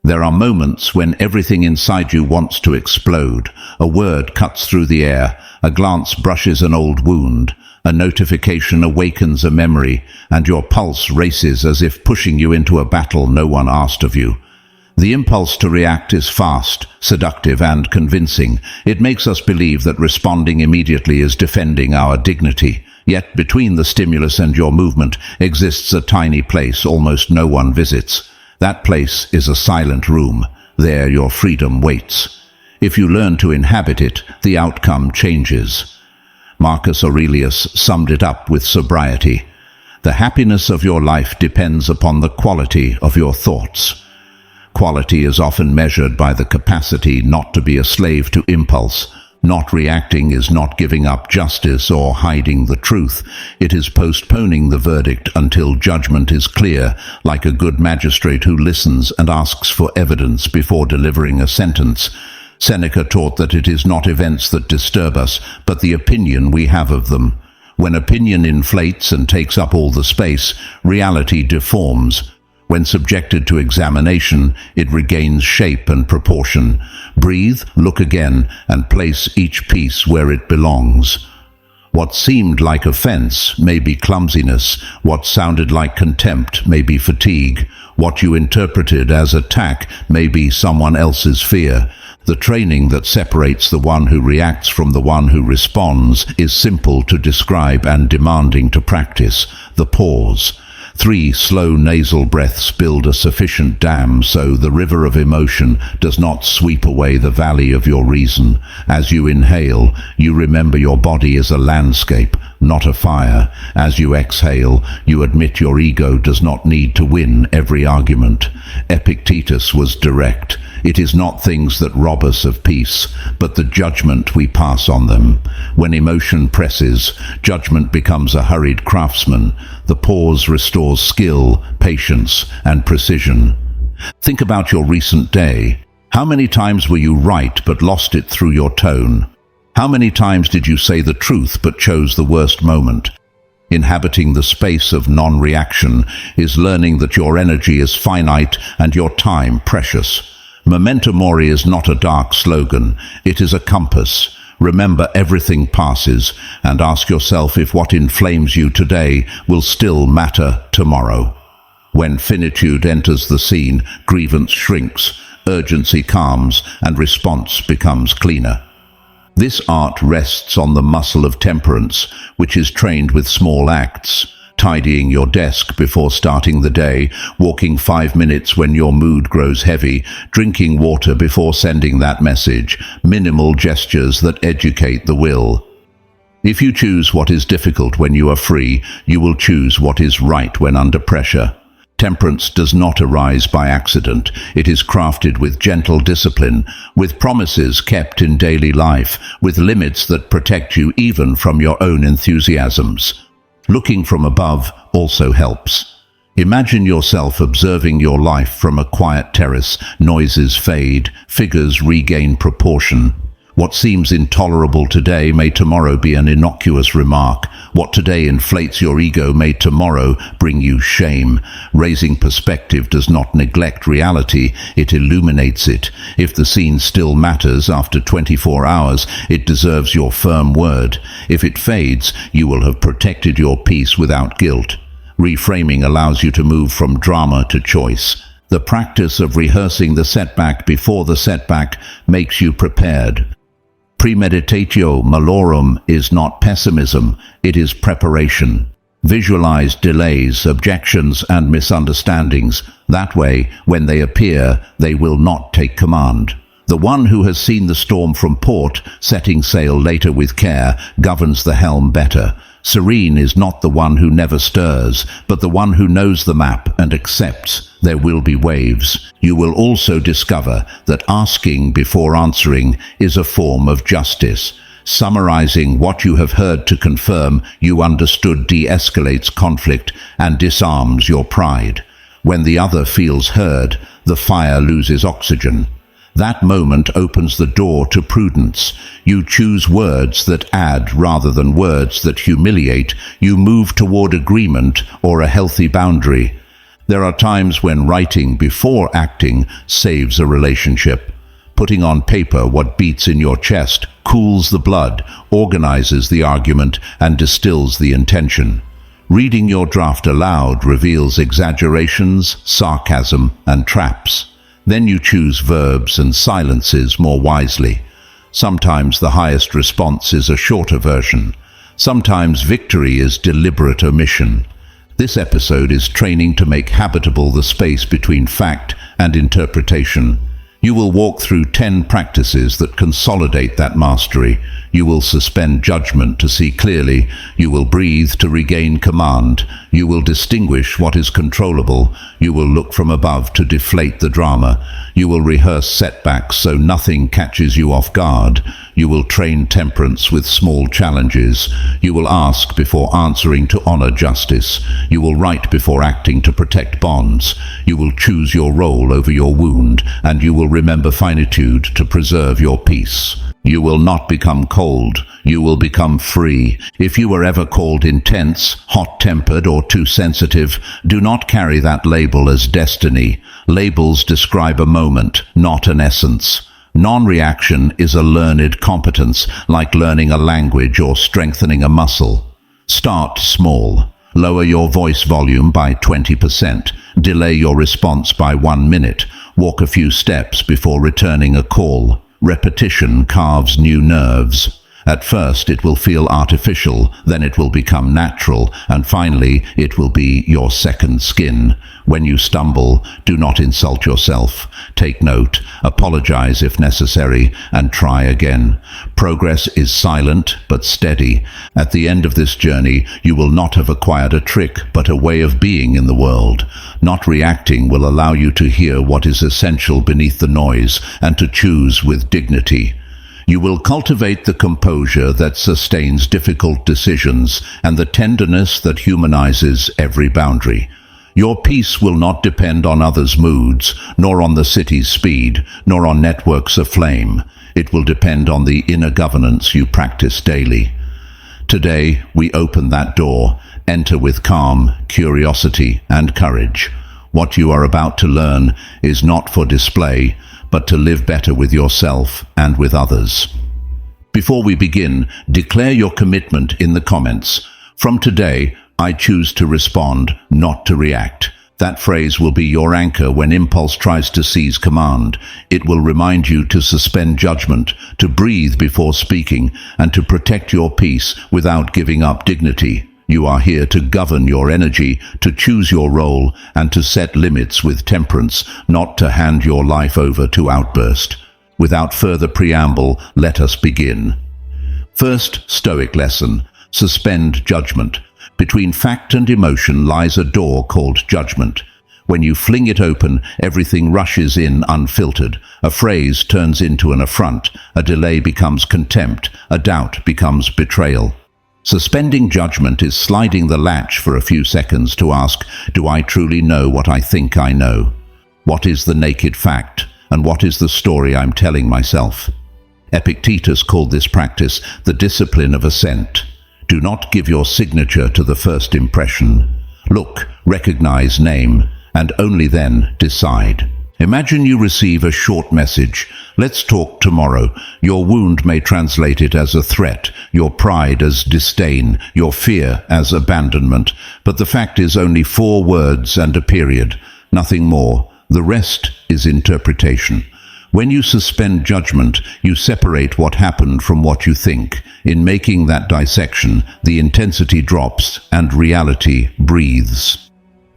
There are moments when everything inside you wants to explode. A word cuts through the air, a glance brushes an old wound, a notification awakens a memory, and your pulse races as if pushing you into a battle no one asked of you. The impulse to react is fast, seductive, and convincing. It makes us believe that responding immediately is defending our dignity. Yet between the stimulus and your movement exists a tiny place almost no one visits. That place is a silent room. There your freedom waits. If you learn to inhabit it, the outcome changes. Marcus Aurelius summed it up with sobriety. The happiness of your life depends upon the quality of your thoughts. Quality is often measured by the capacity not to be a slave to impulse. Not reacting is not giving up justice or hiding the truth. It is postponing the verdict until judgment is clear, like a good magistrate who listens and asks for evidence before delivering a sentence. Seneca taught that it is not events that disturb us, but the opinion we have of them. When opinion inflates and takes up all the space, reality deforms. When subjected to examination, it regains shape and proportion. Breathe, look again, and place each piece where it belongs. What seemed like offense may be clumsiness. What sounded like contempt may be fatigue. What you interpreted as attack may be someone else's fear. The training that separates the one who reacts from the one who responds is simple to describe and demanding to practice. The pause. 3 slow nasal breaths build a sufficient dam so the river of emotion does not sweep away the valley of your reason. As you inhale, you remember your body is a landscape, not a fire. As you exhale, you admit your ego does not need to win every argument. Epictetus was direct. It is not things that rob us of peace, but the judgment we pass on them. When emotion presses, judgment becomes a hurried craftsman. The pause restores skill, patience, and precision. Think about your recent day. How many times were you right but lost it through your tone? How many times did you say the truth but chose the worst moment? Inhabiting the space of non-reaction is learning that your energy is finite and your time precious. Memento mori is not a dark slogan, it is a compass. Remember everything passes, and ask yourself if what inflames you today will still matter tomorrow. When finitude enters the scene, grievance shrinks, urgency calms, and response becomes cleaner. This art rests on the muscle of temperance, which is trained with small acts. Tidying your desk before starting the day, walking 5 minutes when your mood grows heavy, drinking water before sending that message, minimal gestures that educate the will. If you choose what is difficult when you are free, you will choose what is right when under pressure. Temperance does not arise by accident. It is crafted with gentle discipline, with promises kept in daily life, with limits that protect you even from your own enthusiasms. Looking from above also helps. Imagine yourself observing your life from a quiet terrace. Noises fade, figures regain proportion. What seems intolerable today may tomorrow be an innocuous remark. What today inflates your ego may tomorrow bring you shame. Raising perspective does not neglect reality, it illuminates it. If the scene still matters after 24 hours, it deserves your firm word. If it fades, you will have protected your peace without guilt. Reframing allows you to move from drama to choice. The practice of rehearsing the setback before the setback makes you prepared. Premeditatio malorum is not pessimism, it is preparation. Visualize delays, objections, and misunderstandings. That way, when they appear, they will not take command. The one who has seen the storm from port, setting sail later with care, governs the helm better. Serene is not the one who never stirs, but the one who knows the map and accepts there will be waves. You will also discover that asking before answering is a form of justice. Summarizing what you have heard to confirm you understood de-escalates conflict and disarms your pride. When the other feels heard, the fire loses oxygen. That moment opens the door to prudence. You choose words that add rather than words that humiliate. You move toward agreement or a healthy boundary. There are times when writing before acting saves a relationship. Putting on paper what beats in your chest cools the blood, organizes the argument, and distills the intention. Reading your draft aloud reveals exaggerations, sarcasm, and traps. Then you choose verbs and silences more wisely. Sometimes the highest response is a shorter version. Sometimes victory is deliberate omission. This episode is training to make habitable the space between fact and interpretation. You will walk through 10 practices that consolidate that mastery. You will suspend judgment to see clearly. You will breathe to regain command. You will distinguish what is controllable. You will look from above to deflate the drama. You will rehearse setbacks so nothing catches you off guard. You will train temperance with small challenges. You will ask before answering to honor justice. You will write before acting to protect bonds. You will choose your role over your wound, and you will remember finitude to preserve your peace. You will not become cold. You will become free. If you were ever called intense, hot-tempered, or too sensitive, do not carry that label as destiny. Labels describe a moment, not an essence. Non-reaction is a learned competence, like learning a language or strengthening a muscle. Start small. Lower your voice volume by 20%. Delay your response by 1 minute. Walk a few steps before returning a call. Repetition carves new nerves. At first it will feel artificial, then it will become natural, and finally it will be your second skin. When you stumble, do not insult yourself. Take note, apologize if necessary, and try again. Progress is silent but steady. At the end of this journey, you will not have acquired a trick, but a way of being in the world. Not reacting will allow you to hear what is essential beneath the noise, and to choose with dignity. You will cultivate the composure that sustains difficult decisions and the tenderness that humanizes every boundary. Your peace will not depend on others' moods, nor on the city's speed, nor on networks aflame. It will depend on the inner governance you practice daily. Today, we open that door. Enter with calm, curiosity, and courage. What you are about to learn is not for display, but to live better with yourself and with others. Before we begin, declare your commitment in the comments. From today, I choose to respond, not to react. That phrase will be your anchor when impulse tries to seize command. It will remind you to suspend judgment, to breathe before speaking, and to protect your peace without giving up dignity. You are here to govern your energy, to choose your role, and to set limits with temperance, not to hand your life over to outburst. Without further preamble, let us begin. First Stoic lesson: suspend judgment. Between fact and emotion lies a door called judgment. When you fling it open, everything rushes in unfiltered. A phrase turns into an affront, a delay becomes contempt, a doubt becomes betrayal. Suspending judgment is sliding the latch for a few seconds to ask, do I truly know what I think I know? What is the naked fact, and what is the story I'm telling myself? Epictetus called this practice the discipline of assent. Do not give your signature to the first impression. Look, recognize, name, and only then decide. Imagine you receive a short message. Let's talk tomorrow. Your wound may translate it as a threat, your pride as disdain, your fear as abandonment. But the fact is only 4 words and a period, nothing more. The rest is interpretation. When you suspend judgment, you separate what happened from what you think. In making that dissection, the intensity drops and reality breathes.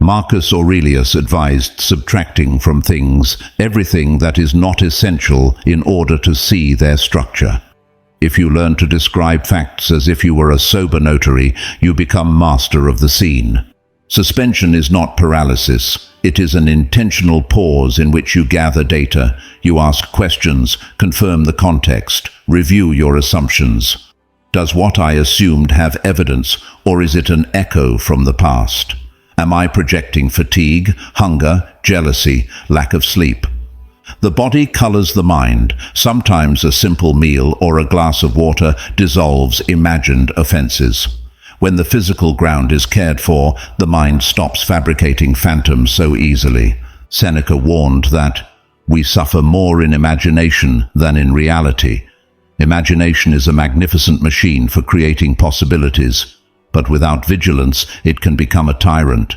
Marcus Aurelius advised subtracting from things everything that is not essential in order to see their structure. If you learn to describe facts as if you were a sober notary, you become master of the scene. Suspension is not paralysis. It is an intentional pause in which you gather data, you ask questions, confirm the context, review your assumptions. Does what I assumed have evidence, or is it an echo from the past? Am I projecting fatigue, hunger, jealousy, lack of sleep? The body colors the mind. Sometimes a simple meal or a glass of water dissolves imagined offenses. When the physical ground is cared for, the mind stops fabricating phantoms so easily. Seneca warned that we suffer more in imagination than in reality. Imagination is a magnificent machine for creating possibilities, but without vigilance it can become a tyrant.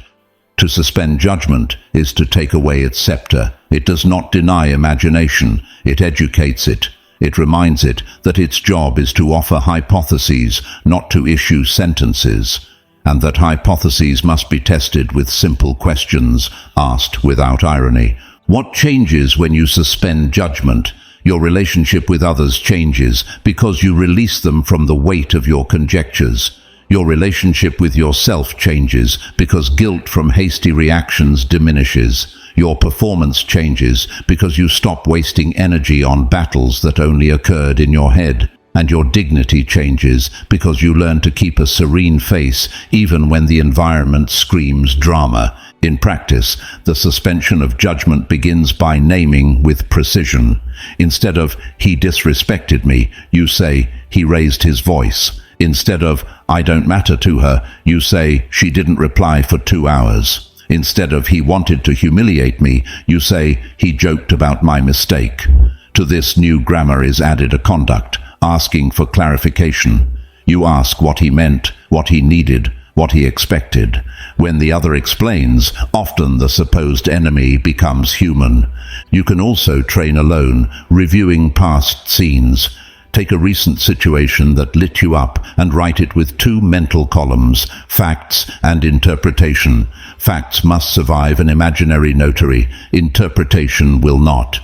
To suspend judgment is to take away its scepter. It does not deny imagination, it educates it. It reminds it that its job is to offer hypotheses, not to issue sentences, and that hypotheses must be tested with simple questions, asked without irony. What changes when you suspend judgment? Your relationship with others changes because you release them from the weight of your conjectures. Your relationship with yourself changes because guilt from hasty reactions diminishes. Your performance changes because you stop wasting energy on battles that only occurred in your head. And your dignity changes because you learn to keep a serene face even when the environment screams drama. In practice, the suspension of judgment begins by naming with precision. Instead of, "He disrespected me," you say, "He raised his voice." Instead of, "I don't matter to her," you say, "She didn't reply for 2 hours." Instead of, "He wanted to humiliate me," you say, "He joked about my mistake." To this new grammar is added a conduct, asking for clarification. You ask what he meant, what he needed, what he expected. When the other explains, often the supposed enemy becomes human. You can also train alone, reviewing past scenes. Take a recent situation that lit you up and write it with 2 mental columns, facts and interpretation. Facts must survive an imaginary notary. Interpretation will not.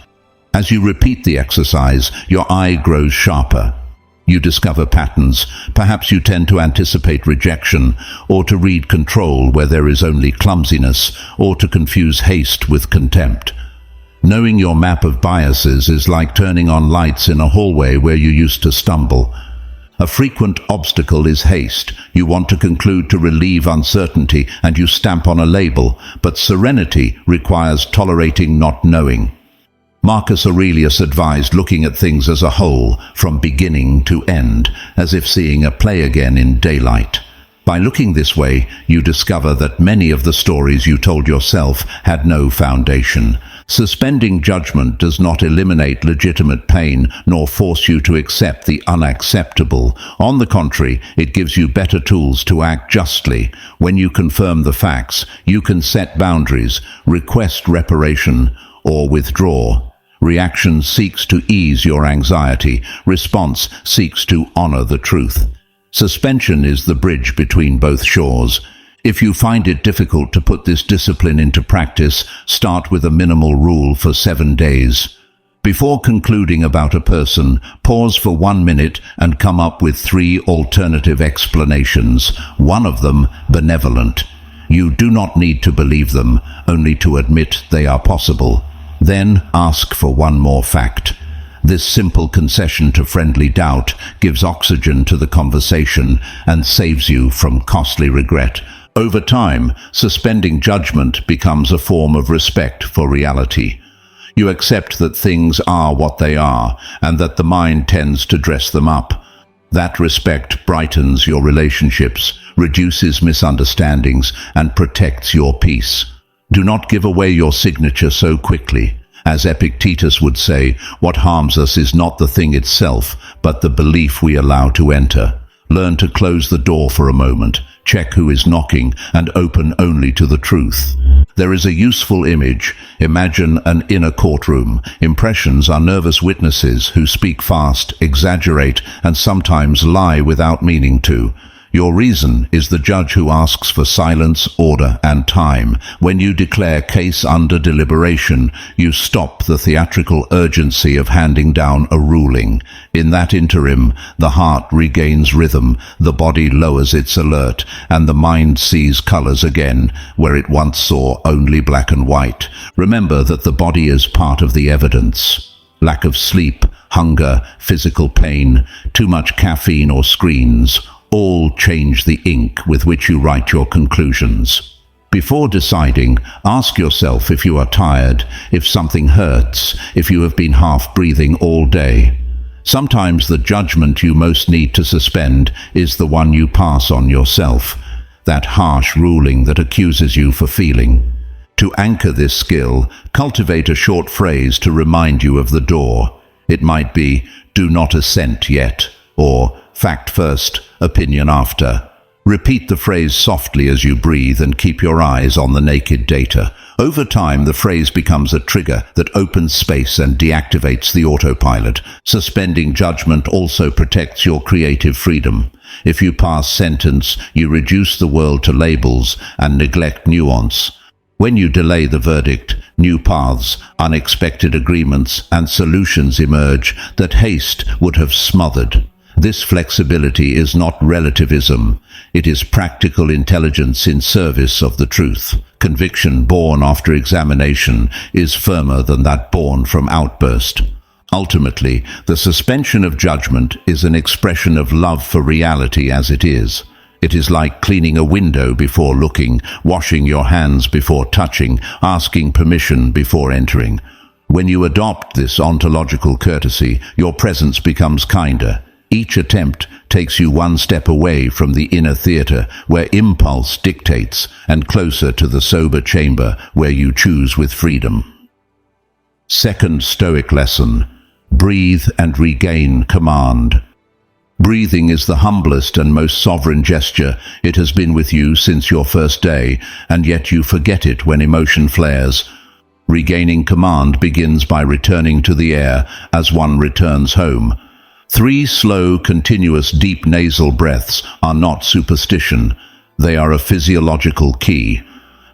As you repeat the exercise, your eye grows sharper. You discover patterns. Perhaps you tend to anticipate rejection, or to read control where there is only clumsiness, or to confuse haste with contempt. Knowing your map of biases is like turning on lights in a hallway where you used to stumble. A frequent obstacle is haste. You want to conclude to relieve uncertainty, and you stamp on a label, but serenity requires tolerating not knowing. Marcus Aurelius advised looking at things as a whole, from beginning to end, as if seeing a play again in daylight. By looking this way, you discover that many of the stories you told yourself had no foundation. Suspending judgment does not eliminate legitimate pain, nor force you to accept the unacceptable. On the contrary, it gives you better tools to act justly. When you confirm the facts, you can set boundaries, request reparation, or withdraw. Reaction seeks to ease your anxiety. Response seeks to honor the truth. Suspension is the bridge between both shores. If you find it difficult to put this discipline into practice, start with a minimal rule for 7 days. Before concluding about a person, pause for 1 minute and come up with 3 alternative explanations, one of them benevolent. You do not need to believe them, only to admit they are possible. Then ask for one more fact. This simple concession to friendly doubt gives oxygen to the conversation and saves you from costly regret. Over time, suspending judgment becomes a form of respect for reality. You accept that things are what they are, and that the mind tends to dress them up. That respect brightens your relationships, reduces misunderstandings, and protects your peace. Do not give away your signature so quickly. As Epictetus would say, what harms us is not the thing itself, but the belief we allow to enter. Learn to close the door for a moment, check who is knocking, and open only to the truth. There is a useful image. Imagine an inner courtroom. Impressions are nervous witnesses who speak fast, exaggerate, and sometimes lie without meaning to. Your reason is the judge who asks for silence, order, and time. When you declare case under deliberation, you stop the theatrical urgency of handing down a ruling. In that interim, the heart regains rhythm, the body lowers its alert, and the mind sees colors again, where it once saw only black and white. Remember that the body is part of the evidence. Lack of sleep, hunger, physical pain, too much caffeine or screens, all change the ink with which you write your conclusions. Before deciding, ask yourself if you are tired, if something hurts, if you have been half-breathing all day. Sometimes the judgment you most need to suspend is the one you pass on yourself, that harsh ruling that accuses you for feeling. To anchor this skill, cultivate a short phrase to remind you of the door. It might be, "Do not assent yet," or "Fact first, opinion after." Repeat the phrase softly as you breathe and keep your eyes on the naked data. Over time, the phrase becomes a trigger that opens space and deactivates the autopilot. Suspending judgment also protects your creative freedom. If you pass sentence, you reduce the world to labels and neglect nuance. When you delay the verdict, new paths, unexpected agreements, and solutions emerge that haste would have smothered. This flexibility is not relativism. It is practical intelligence in service of the truth. Conviction born after examination is firmer than that born from outburst. Ultimately, the suspension of judgment is an expression of love for reality as it is. It is like cleaning a window before looking, washing your hands before touching, asking permission before entering. When you adopt this ontological courtesy, your presence becomes kinder. Each attempt takes you one step away from the inner theater where impulse dictates and closer to the sober chamber where you choose with freedom. Second Stoic lesson: breathe and regain command. Breathing is the humblest and most sovereign gesture. It has been with you since your first day, and yet you forget it when emotion flares. Regaining command begins by returning to the air as one returns home. 3 slow, continuous, deep nasal breaths are not superstition. They are a physiological key.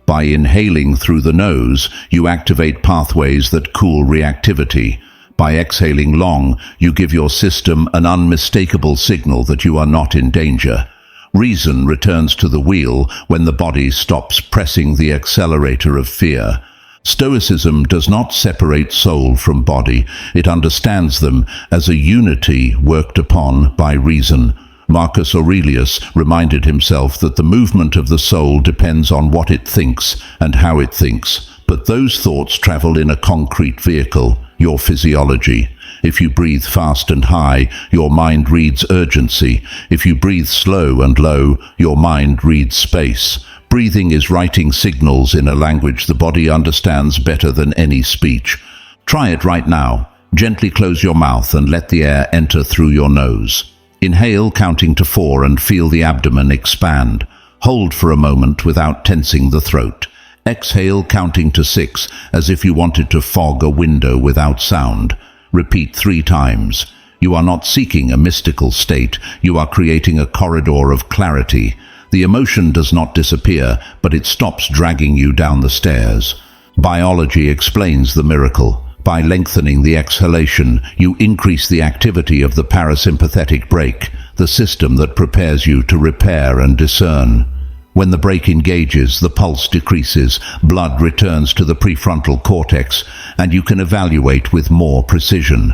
By inhaling through the nose, you activate pathways that cool reactivity. By exhaling long, you give your system an unmistakable signal that you are not in danger. Reason returns to the wheel when the body stops pressing the accelerator of fear. Stoicism does not separate soul from body. It understands them as a unity worked upon by reason. Marcus Aurelius reminded himself that the movement of the soul depends on what it thinks and how it thinks, but those thoughts travel in a concrete vehicle, your physiology. If you breathe fast and high, your mind reads urgency. If you breathe slow and low, your mind reads space. Breathing is writing signals in a language the body understands better than any speech. Try it right now. Gently close your mouth and let the air enter through your nose. Inhale, counting to 4, and feel the abdomen expand. Hold for a moment without tensing the throat. Exhale, counting to 6, as if you wanted to fog a window without sound. Repeat 3 times. You are not seeking a mystical state. You are creating a corridor of clarity. The emotion does not disappear, but it stops dragging you down the stairs. Biology explains the miracle. By lengthening the exhalation, you increase the activity of the parasympathetic brake, the system that prepares you to repair and discern. When the brake engages, the pulse decreases, blood returns to the prefrontal cortex, and you can evaluate with more precision.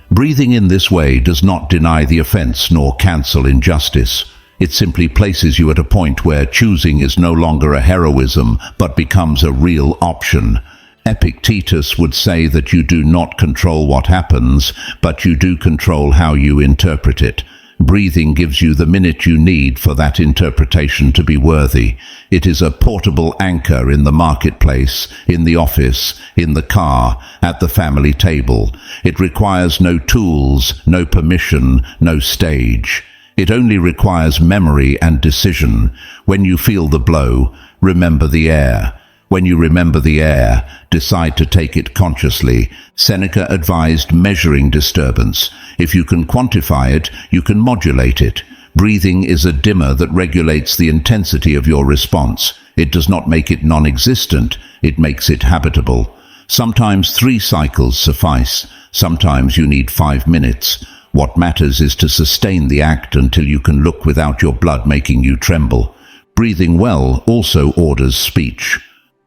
Breathing in this way does not deny the offense nor cancel injustice. It simply places you at a point where choosing is no longer a heroism, but becomes a real option. Epictetus would say that you do not control what happens, but you do control how you interpret it. Breathing gives you the minute you need for that interpretation to be worthy. It is a portable anchor in the marketplace, in the office, in the car, at the family table. It requires no tools, no permission, no stage. It only requires memory and decision. When you feel the blow, remember the air. When you remember the air, decide to take it consciously. Seneca advised measuring disturbance. If you can quantify it, you can modulate it. Breathing is a dimmer that regulates the intensity of your response. It does not make it non-existent, it makes it habitable. Sometimes 3 cycles suffice. Sometimes you need 5 minutes. What matters is to sustain the act until you can look without your blood making you tremble. Breathing well also orders speech.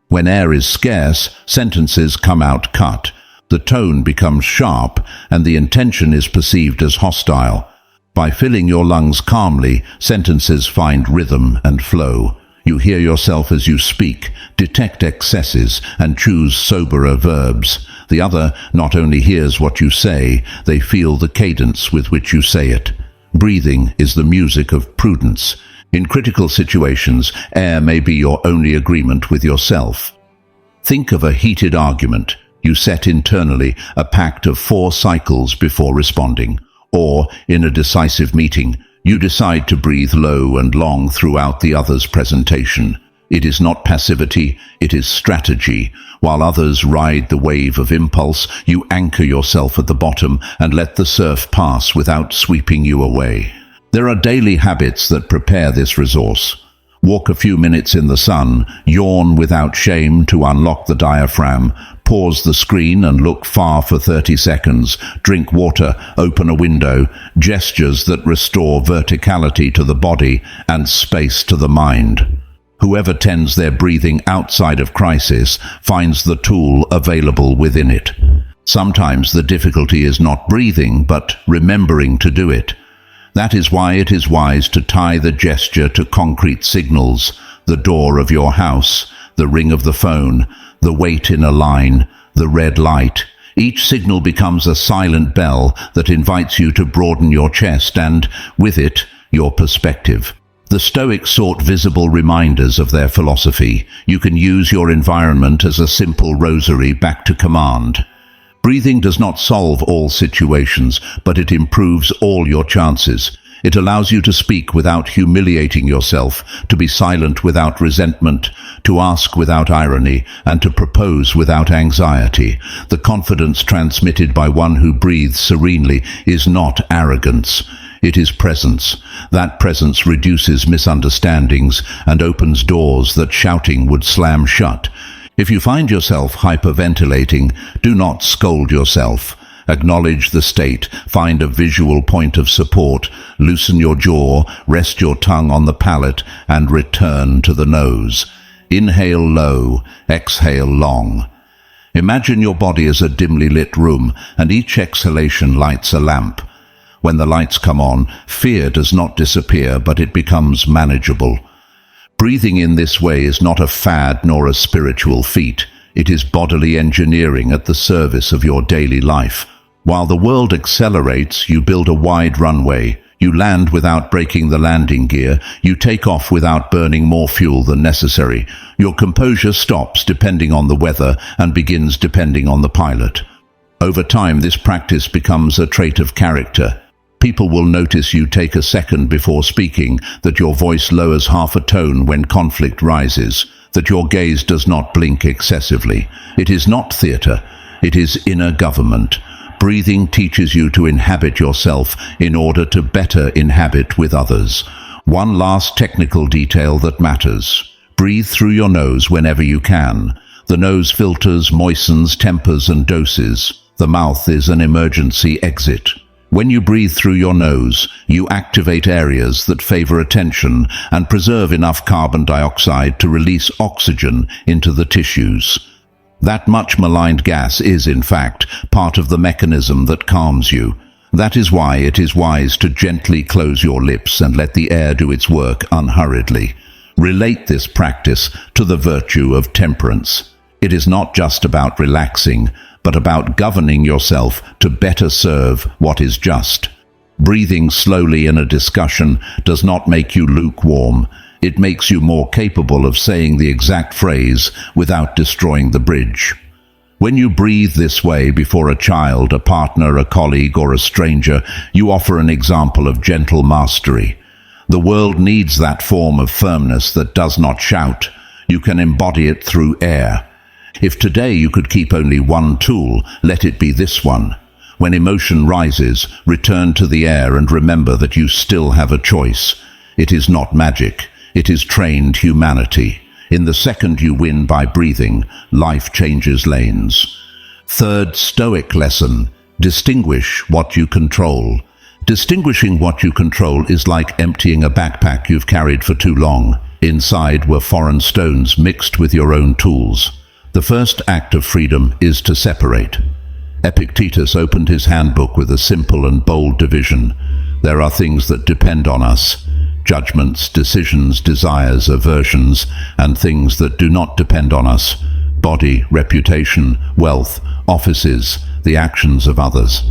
When air is scarce, sentences come out cut. The tone becomes sharp, and the intention is perceived as hostile. By filling your lungs calmly, sentences find rhythm and flow. You hear yourself as you speak, detect excesses, and choose soberer verbs. The other not only hears what you say, they feel the cadence with which you say it. Breathing is the music of prudence. In critical situations, air may be your only agreement with yourself. Think of a heated argument. You set internally a pact of 4 cycles before responding. Or, in a decisive meeting, you decide to breathe low and long throughout the other's presentation. It is not passivity, it is strategy. While others ride the wave of impulse, you anchor yourself at the bottom and let the surf pass without sweeping you away. There are daily habits that prepare this resource. Walk a few minutes in the sun, yawn without shame to unlock the diaphragm, pause the screen and look far for 30 seconds, drink water, open a window, gestures that restore verticality to the body and space to the mind. Whoever tends their breathing outside of crisis finds the tool available within it. Sometimes the difficulty is not breathing, but remembering to do it. That is why it is wise to tie the gesture to concrete signals, the door of your house, the ring of the phone, the wait in a line, the red light. Each signal becomes a silent bell that invites you to broaden your chest and, with it, your perspective. The Stoics sought visible reminders of their philosophy. You can use your environment as a simple rosary back to command. Breathing does not solve all situations, but it improves all your chances. It allows you to speak without humiliating yourself, to be silent without resentment, to ask without irony, and to propose without anxiety. The confidence transmitted by one who breathes serenely is not arrogance. It is presence. That presence reduces misunderstandings and opens doors that shouting would slam shut. If you find yourself hyperventilating, do not scold yourself. Acknowledge the state, find a visual point of support, loosen your jaw, rest your tongue on the palate, and return to the nose. Inhale low, exhale long. Imagine your body as a dimly lit room, and each exhalation lights a lamp. When the lights come on, fear does not disappear, but it becomes manageable. Breathing in this way is not a fad nor a spiritual feat. It is bodily engineering at the service of your daily life. While the world accelerates, you build a wide runway. You land without breaking the landing gear. You take off without burning more fuel than necessary. Your composure stops depending on the weather and begins depending on the pilot. Over time, this practice becomes a trait of character. People will notice you take a second before speaking, that your voice lowers half a tone when conflict rises, that your gaze does not blink excessively. It is not theater, it is inner government. Breathing teaches you to inhabit yourself in order to better inhabit with others. One last technical detail that matters. Breathe through your nose whenever you can. The nose filters, moistens, tempers, and doses. The mouth is an emergency exit. When you breathe through your nose, you activate areas that favor attention and preserve enough carbon dioxide to release oxygen into the tissues. That much maligned gas is, in fact, part of the mechanism that calms you. That is why it is wise to gently close your lips and let the air do its work unhurriedly. Relate this practice to the virtue of temperance. It is not just about relaxing, but about governing yourself to better serve what is just. Breathing slowly in a discussion does not make you lukewarm. It makes you more capable of saying the exact phrase without destroying the bridge. When you breathe this way before a child, a partner, a colleague, or a stranger, you offer an example of gentle mastery. The world needs that form of firmness that does not shout. You can embody it through air. If today you could keep only one tool, let it be this one. When emotion rises, return to the air and remember that you still have a choice. It is not magic. It is trained humanity. In the second you win by breathing, life changes lanes. Third Stoic lesson: distinguish what you control. Distinguishing what you control is like emptying a backpack you've carried for too long. Inside were foreign stones mixed with your own tools. The first act of freedom is to separate. Epictetus opened his handbook with a simple and bold division. There are things that depend on us: judgments, decisions, desires, aversions, and things that do not depend on us: body, reputation, wealth, offices, the actions of others.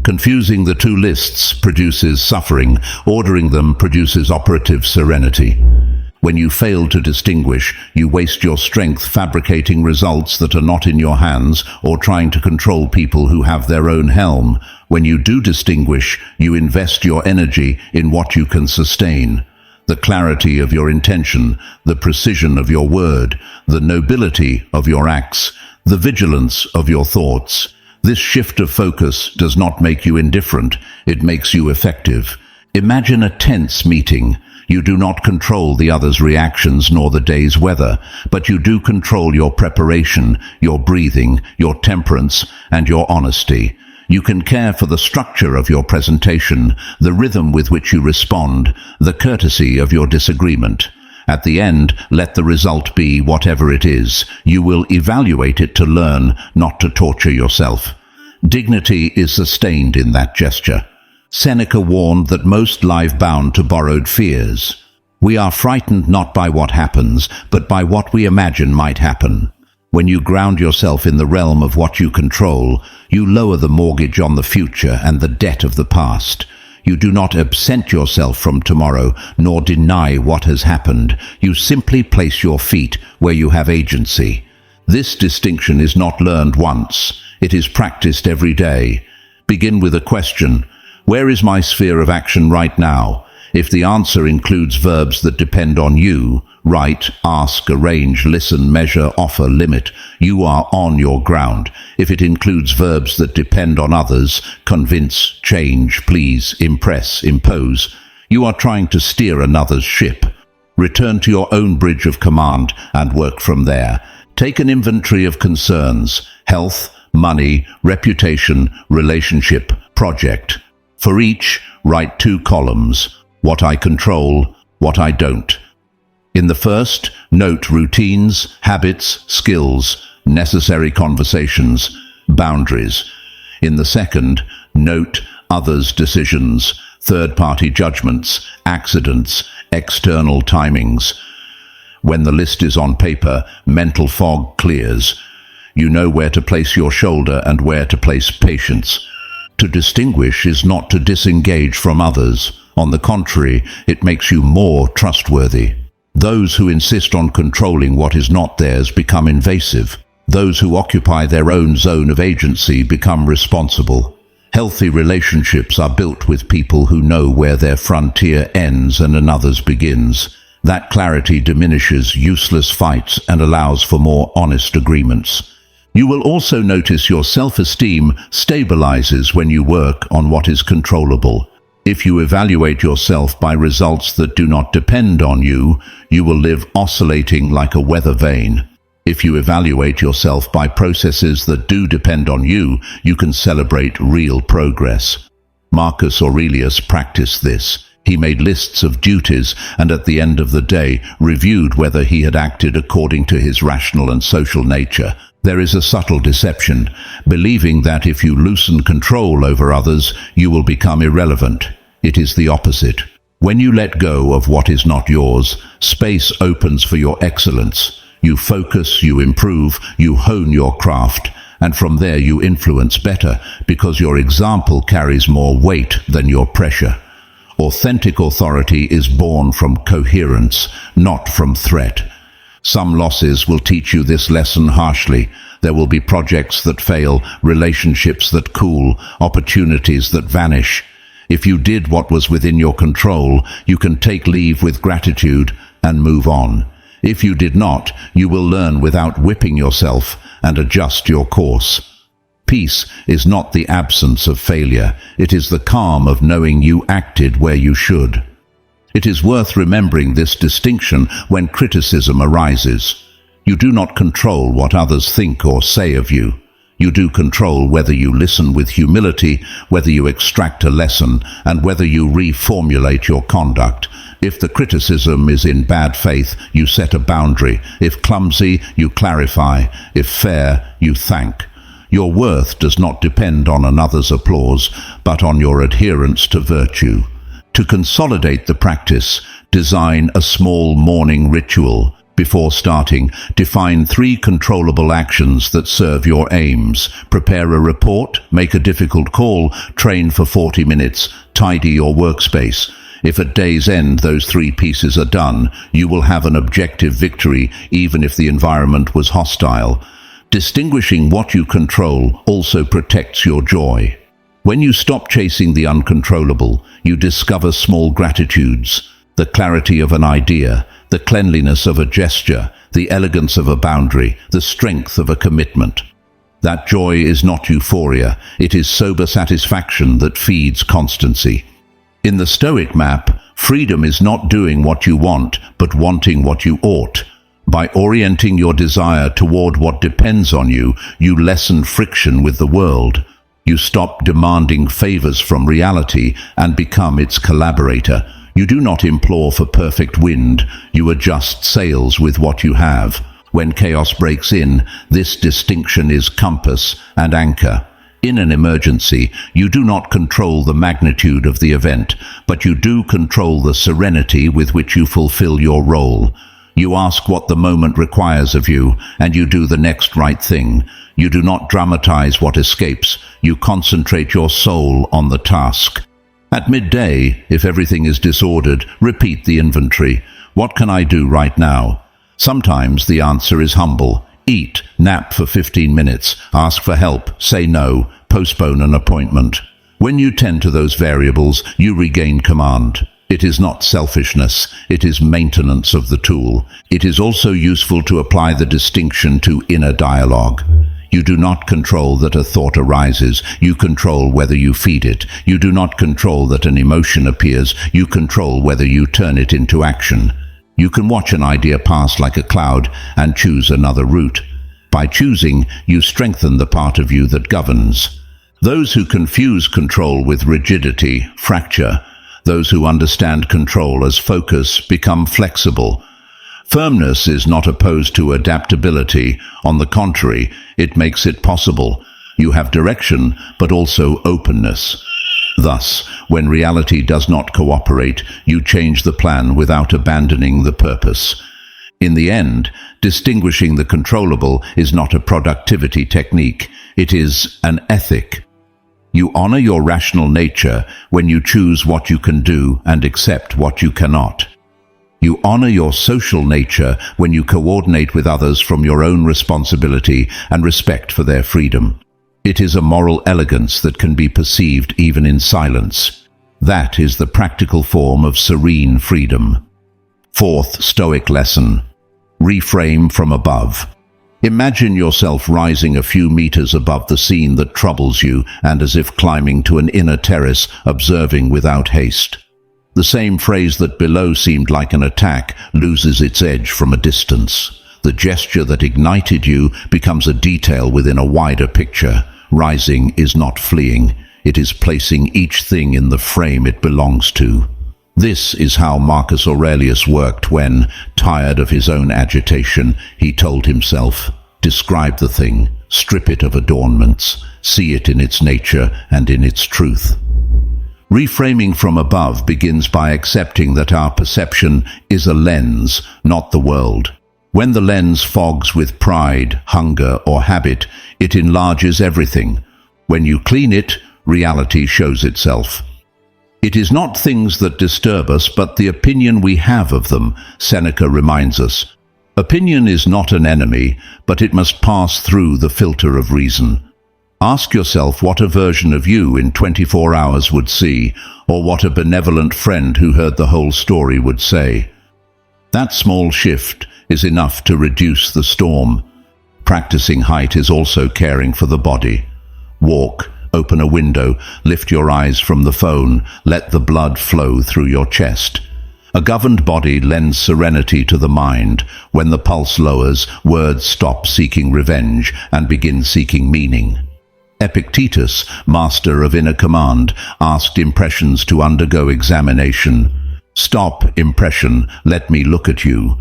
Confusing the two lists produces suffering. Ordering them produces operative serenity. When you fail to distinguish, you waste your strength fabricating results that are not in your hands or trying to control people who have their own helm. When you do distinguish, you invest your energy in what you can sustain. The clarity of your intention, the precision of your word, the nobility of your acts, the vigilance of your thoughts. This shift of focus does not make you indifferent, it makes you effective. Imagine a tense meeting. You do not control the other's reactions nor the day's weather, but you do control your preparation, your breathing, your temperance, and your honesty. You can care for the structure of your presentation, the rhythm with which you respond, the courtesy of your disagreement. At the end, let the result be whatever it is. You will evaluate it to learn, not to torture yourself. Dignity is sustained in that gesture. Seneca warned that most lie bound to borrowed fears. We are frightened not by what happens, but by what we imagine might happen. When you ground yourself in the realm of what you control, you lower the mortgage on the future and the debt of the past. You do not absent yourself from tomorrow, nor deny what has happened. You simply place your feet where you have agency. This distinction is not learned once. It is practiced every day. Begin with a question. Where is my sphere of action right now? If the answer includes verbs that depend on you, write, ask, arrange, listen, measure, offer, limit, you are on your ground. If it includes verbs that depend on others, convince, change, please, impress, impose, you are trying to steer another's ship. Return to your own bridge of command and work from there. Take an inventory of concerns: health, money, reputation, relationship, project. For each, write 2 columns: what I control, what I don't. In the first, note routines, habits, skills, necessary conversations, boundaries. In the second, note others' decisions, third-party judgments, accidents, external timings. When the list is on paper, mental fog clears. You know where to place your shoulder and where to place patience. To distinguish is not to disengage from others. On the contrary, it makes you more trustworthy. Those who insist on controlling what is not theirs become invasive. Those who occupy their own zone of agency become responsible. Healthy relationships are built with people who know where their frontier ends and another's begins. That clarity diminishes useless fights and allows for more honest agreements. You will also notice your self-esteem stabilizes when you work on what is controllable. If you evaluate yourself by results that do not depend on you, you will live oscillating like a weather vane. If you evaluate yourself by processes that do depend on you, you can celebrate real progress. Marcus Aurelius practiced this. He made lists of duties and at the end of the day reviewed whether he had acted according to his rational and social nature. There is a subtle deception, believing that if you loosen control over others, you will become irrelevant. It is the opposite. When you let go of what is not yours, space opens for your excellence. You focus, you improve, you hone your craft, and from there you influence better because your example carries more weight than your pressure. Authentic authority is born from coherence, not from threat. Some losses will teach you this lesson harshly. There will be projects that fail, relationships that cool, opportunities that vanish. If you did what was within your control, you can take leave with gratitude and move on. If you did not, you will learn without whipping yourself and adjust your course. Peace is not the absence of failure. It is the calm of knowing you acted where you should. It is worth remembering this distinction when criticism arises. You do not control what others think or say of you. You do control whether you listen with humility, whether you extract a lesson, and whether you reformulate your conduct. If the criticism is in bad faith, you set a boundary. If clumsy, you clarify. If fair, you thank. Your worth does not depend on another's applause, but on your adherence to virtue. To consolidate the practice, design a small morning ritual. Before starting, define 3 controllable actions that serve your aims. Prepare a report, make a difficult call, train for 40 minutes, tidy your workspace. If at day's end those 3 pieces are done, you will have an objective victory even if the environment was hostile. Distinguishing what you control also protects your joy. When you stop chasing the uncontrollable, you discover small gratitudes, the clarity of an idea, the cleanliness of a gesture, the elegance of a boundary, the strength of a commitment. That joy is not euphoria, it is sober satisfaction that feeds constancy. In the Stoic map, freedom is not doing what you want, but wanting what you ought. By orienting your desire toward what depends on you, you lessen friction with the world. You stop demanding favors from reality and become its collaborator. You do not implore for perfect wind, you adjust sails with what you have. When chaos breaks in, this distinction is compass and anchor. In an emergency, you do not control the magnitude of the event, but you do control the serenity with which you fulfill your role. You ask what the moment requires of you, and you do the next right thing. You do not dramatize what escapes, you concentrate your soul on the task. At midday, if everything is disordered, repeat the inventory. What can I do right now? Sometimes the answer is humble. Eat, nap for 15 minutes, ask for help, say no, postpone an appointment. When you tend to those variables, you regain command. It is not selfishness, it is maintenance of the tool. It is also useful to apply the distinction to inner dialogue. You do not control that a thought arises, you control whether you feed it. You do not control that an emotion appears, you control whether you turn it into action. You can watch an idea pass like a cloud and choose another route. By choosing, you strengthen the part of you that governs. Those who confuse control with rigidity fracture. Those who understand control as focus become flexible. Firmness is not opposed to adaptability. On the contrary, it makes it possible. You have direction, but also openness. Thus, when reality does not cooperate, you change the plan without abandoning the purpose. In the end, distinguishing the controllable is not a productivity technique, it is an ethic. You honor your rational nature when you choose what you can do and accept what you cannot. You honor your social nature when you coordinate with others from your own responsibility and respect for their freedom. It is a moral elegance that can be perceived even in silence. That is the practical form of serene freedom. Fourth Stoic lesson. Reframe from above. Imagine yourself rising a few meters above the scene that troubles you and as if climbing to an inner terrace, observing without haste. The same phrase that below seemed like an attack loses its edge from a distance. The gesture that ignited you becomes a detail within a wider picture. Rising is not fleeing. It is placing each thing in the frame it belongs to. This is how Marcus Aurelius worked when, tired of his own agitation, he told himself, "Describe the thing, strip it of adornments, see it in its nature and in its truth." Reframing from above begins by accepting that our perception is a lens, not the world. When the lens fogs with pride, hunger, or habit, it enlarges everything. When you clean it, reality shows itself. It is not things that disturb us, but the opinion we have of them, Seneca reminds us. Opinion is not an enemy, but it must pass through the filter of reason. Ask yourself what a version of you in 24 hours would see, or what a benevolent friend who heard the whole story would say. That small shift is enough to reduce the storm. Practicing height is also caring for the body. Walk, open a window, lift your eyes from the phone, let the blood flow through your chest. A governed body lends serenity to the mind. When the pulse lowers, words stop seeking revenge and begin seeking meaning. Epictetus, master of inner command, asked impressions to undergo examination. "Stop, impression, let me look at you."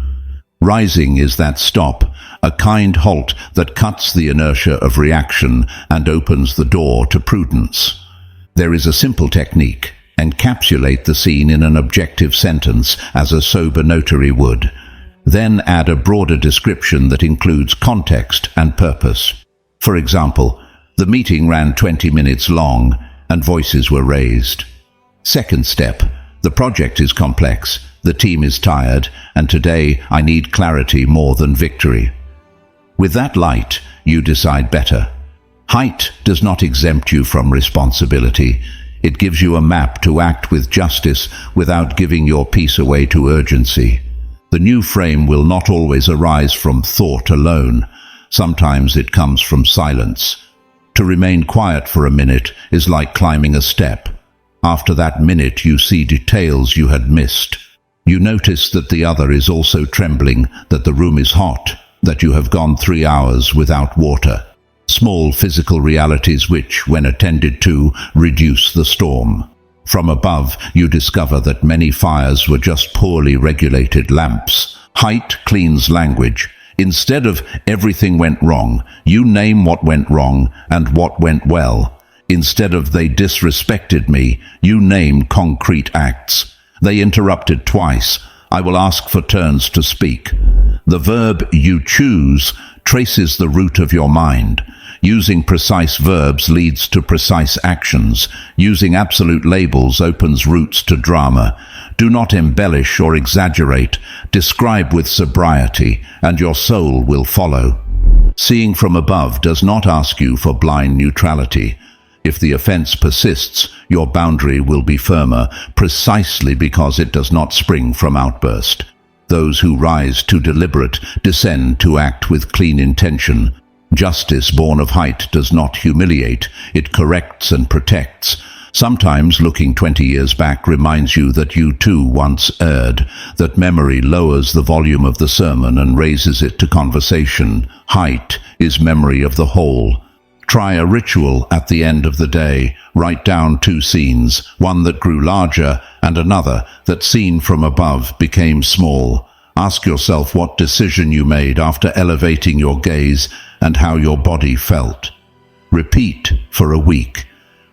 Rising is that stop, a kind halt that cuts the inertia of reaction and opens the door to prudence. There is a simple technique. Encapsulate the scene in an objective sentence as a sober notary would. Then add a broader description that includes context and purpose. For example, the meeting ran 20 minutes long and voices were raised. Second step, the project is complex, the team is tired, and today I need clarity more than victory. With that light, you decide better. Height does not exempt you from responsibility. It gives you a map to act with justice without giving your peace away to urgency. The new frame will not always arise from thought alone. Sometimes it comes from silence. To remain quiet for a minute is like climbing a step. After that minute, you see details you had missed. You notice that the other is also trembling, that the room is hot, that you have gone 3 hours without water. Small physical realities which, when attended to, reduce the storm. From above, you discover that many fires were just poorly regulated lamps. Height cleans language. Instead of everything went wrong, you name what went wrong and what went well. Instead of they disrespected me, you name concrete acts. They interrupted twice. I will ask for turns to speak. The verb you choose traces the root of your mind. Using precise verbs leads to precise actions. Using absolute labels opens routes to drama. Do not embellish or exaggerate. Describe with sobriety, and your soul will follow. Seeing from above does not ask you for blind neutrality. If the offense persists, your boundary will be firmer, precisely because it does not spring from outburst. Those who rise to deliberate descend to act with clean intention. Justice born of height does not humiliate, it corrects and protects. Sometimes looking 20 years back reminds you that you too once erred, that memory lowers the volume of the sermon and raises it to conversation. Height is memory of the whole. Try a ritual at the end of the day. Write down 2 scenes, one that grew larger and another that, seen from above, became small. Ask yourself what decision you made after elevating your gaze and how your body felt. Repeat for a week.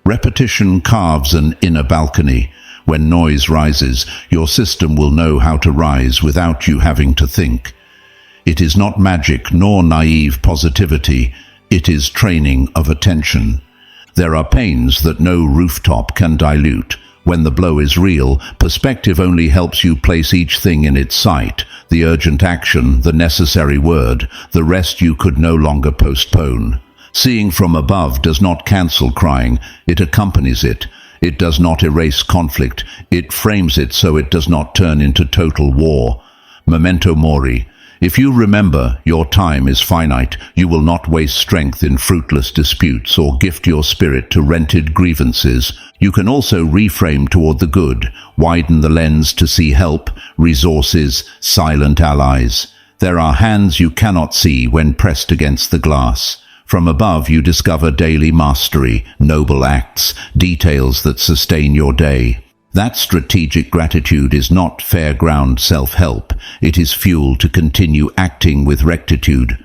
Repetition carves an inner balcony. When noise rises, your system will know how to rise without you having to think. It is not magic nor naive positivity. It is training of attention. There are pains that no rooftop can dilute. When the blow is real, perspective only helps you place each thing in its site, the urgent action, the necessary word, the rest you could no longer postpone. Seeing from above does not cancel crying, it accompanies it. It does not erase conflict, it frames it so it does not turn into total war. Memento mori. If you remember your time is finite, you will not waste strength in fruitless disputes or gift your spirit to rented grievances. You can also reframe toward the good, widen the lens to see help, resources, silent allies. There are hands you cannot see when pressed against the glass. From above you discover daily mastery, noble acts, details that sustain your day. That strategic gratitude is not fair-ground self-help. It is fuel to continue acting with rectitude.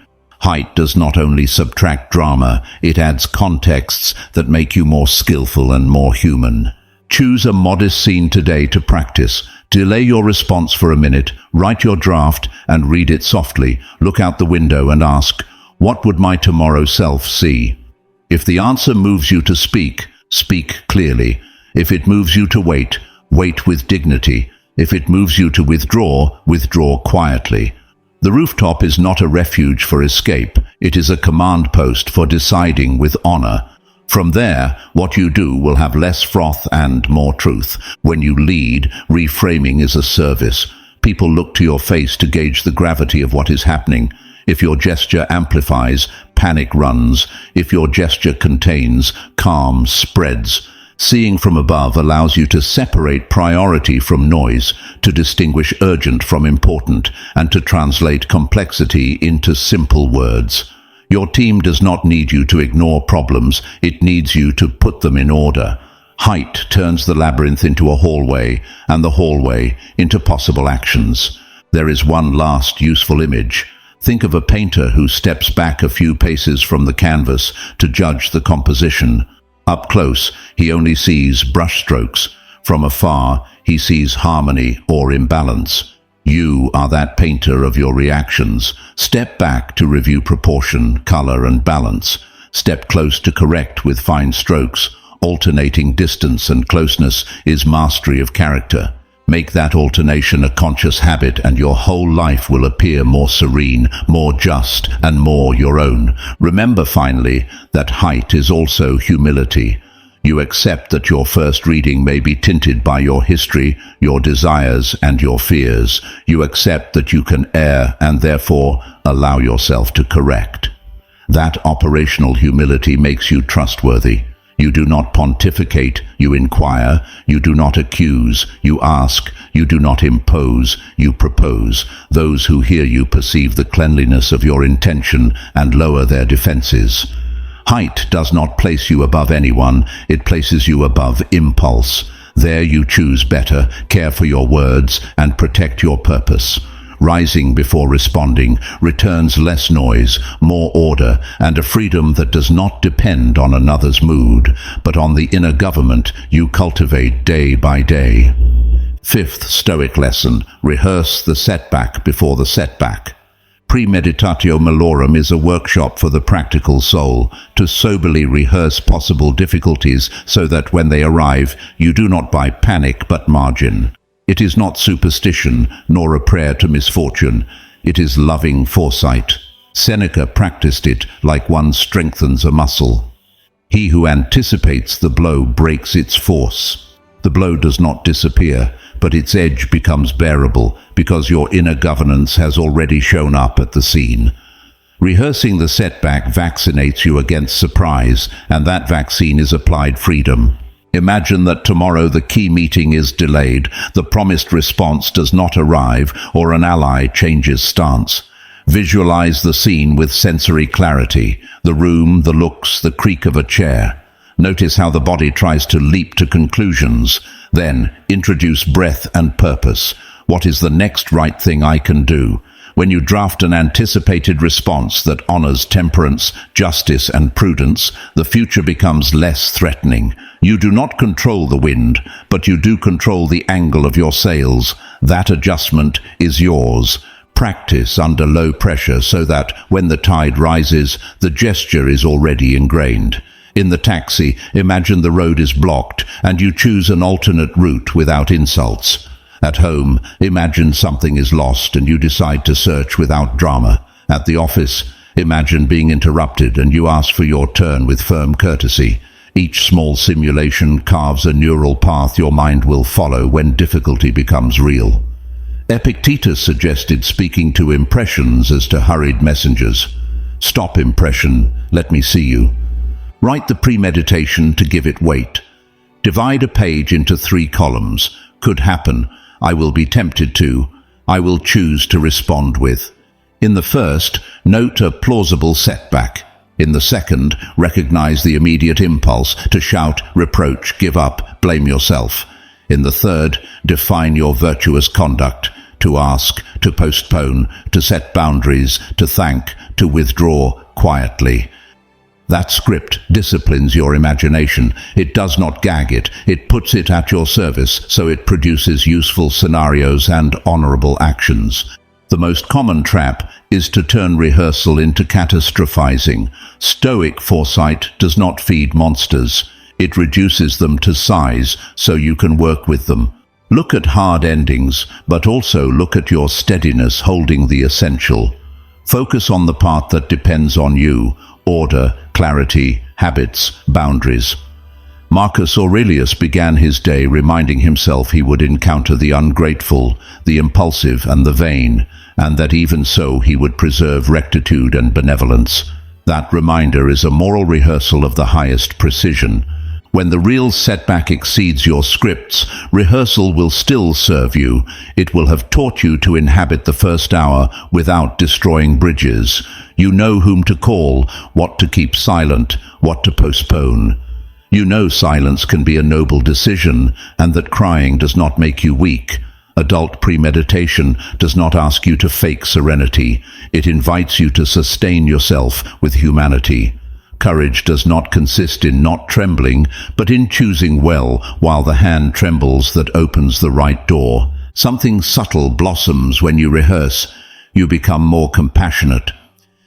Height does not only subtract drama, it adds contexts that make you more skillful and more human. Choose a modest scene today to practice. Delay your response for a minute, write your draft and read it softly. Look out the window and ask, what would my tomorrow self see? If the answer moves you to speak, speak clearly. If it moves you to wait, wait with dignity. If it moves you to withdraw, withdraw quietly. The rooftop is not a refuge for escape. It is a command post for deciding with honor. From there, what you do will have less froth and more truth. When you lead, reframing is a service. People look to your face to gauge the gravity of what is happening. If your gesture amplifies, panic runs. If your gesture contains, calm spreads. Seeing from above allows you to separate priority from noise, to distinguish urgent from important, and to translate complexity into simple words. Your team does not need you to ignore problems, it needs you to put them in order. Height turns the labyrinth into a hallway, and the hallway into possible actions. There is one last useful image. Think of a painter who steps back a few paces from the canvas to judge the composition. Up close, he only sees brushstrokes. From afar, he sees harmony or imbalance. You are that painter of your reactions. Step back to review proportion, color, and balance. Step close to correct with fine strokes. Alternating distance and closeness is mastery of character. Make that alternation a conscious habit, and your whole life will appear more serene, more just, and more your own. Remember, finally, that height is also humility. You accept that your first reading may be tinted by your history, your desires, and your fears. You accept that you can err and therefore allow yourself to correct. That operational humility makes you trustworthy. You do not pontificate, you inquire. You do not accuse, you ask. You do not impose, you propose. Those who hear you perceive the cleanliness of your intention and lower their defenses. Height does not place you above anyone, it places you above impulse. There you choose better, care for your words, and protect your purpose. Rising before responding returns less noise, more order, and a freedom that does not depend on another's mood, but on the inner government you cultivate day by day. Fifth Stoic lesson: rehearse the setback before the setback. Premeditatio malorum is a workshop for the practical soul, to soberly rehearse possible difficulties so that when they arrive, you do not by panic but margin. It is not superstition, nor a prayer to misfortune. It is loving foresight. Seneca practiced it like one strengthens a muscle. He who anticipates the blow breaks its force. The blow does not disappear, but its edge becomes bearable because your inner governance has already shown up at the scene. Rehearsing the setback vaccinates you against surprise, and that vaccine is applied freedom. Imagine that tomorrow the key meeting is delayed, the promised response does not arrive, or an ally changes stance. Visualize the scene with sensory clarity, the room, the looks, the creak of a chair. Notice how the body tries to leap to conclusions. Then introduce breath and purpose. What is the next right thing I can do? When you draft an anticipated response that honors temperance, justice, and prudence, the future becomes less threatening. You do not control the wind, but you do control the angle of your sails. That adjustment is yours. Practice under low pressure so that, when the tide rises, the gesture is already ingrained. In the taxi, imagine the road is blocked and you choose an alternate route without insults. At home, imagine something is lost and you decide to search without drama. At the office, imagine being interrupted and you ask for your turn with firm courtesy. Each small simulation carves a neural path your mind will follow when difficulty becomes real. Epictetus suggested speaking to impressions as to hurried messengers. Stop impression, let me see you. Write the premeditation to give it weight. Divide a page into 3 columns. Could happen. I will be tempted to. I will choose to respond with. In the first, note a plausible setback. In the second, recognize the immediate impulse to shout, reproach, give up, blame yourself. In the third, define your virtuous conduct. To ask, to postpone, to set boundaries, to thank, to withdraw quietly. That script disciplines your imagination. It does not gag it. It puts it at your service, so it produces useful scenarios and honorable actions. The most common trap is to turn rehearsal into catastrophizing. Stoic foresight does not feed monsters. It reduces them to size so you can work with them. Look at hard endings, but also look at your steadiness holding the essential. Focus on the part that depends on you: order, clarity, habits, boundaries. Marcus Aurelius began his day reminding himself he would encounter the ungrateful, the impulsive, and the vain, and that even so he would preserve rectitude and benevolence. That reminder is a moral rehearsal of the highest precision. When the real setback exceeds your scripts, rehearsal will still serve you. It will have taught you to inhabit the first hour without destroying bridges. You know whom to call, what to keep silent, what to postpone. You know silence can be a noble decision, and that crying does not make you weak. Adult premeditation does not ask you to fake serenity. It invites you to sustain yourself with humanity. Courage does not consist in not trembling, but in choosing well while the hand trembles that opens the right door. Something subtle blossoms when you rehearse. You become more compassionate.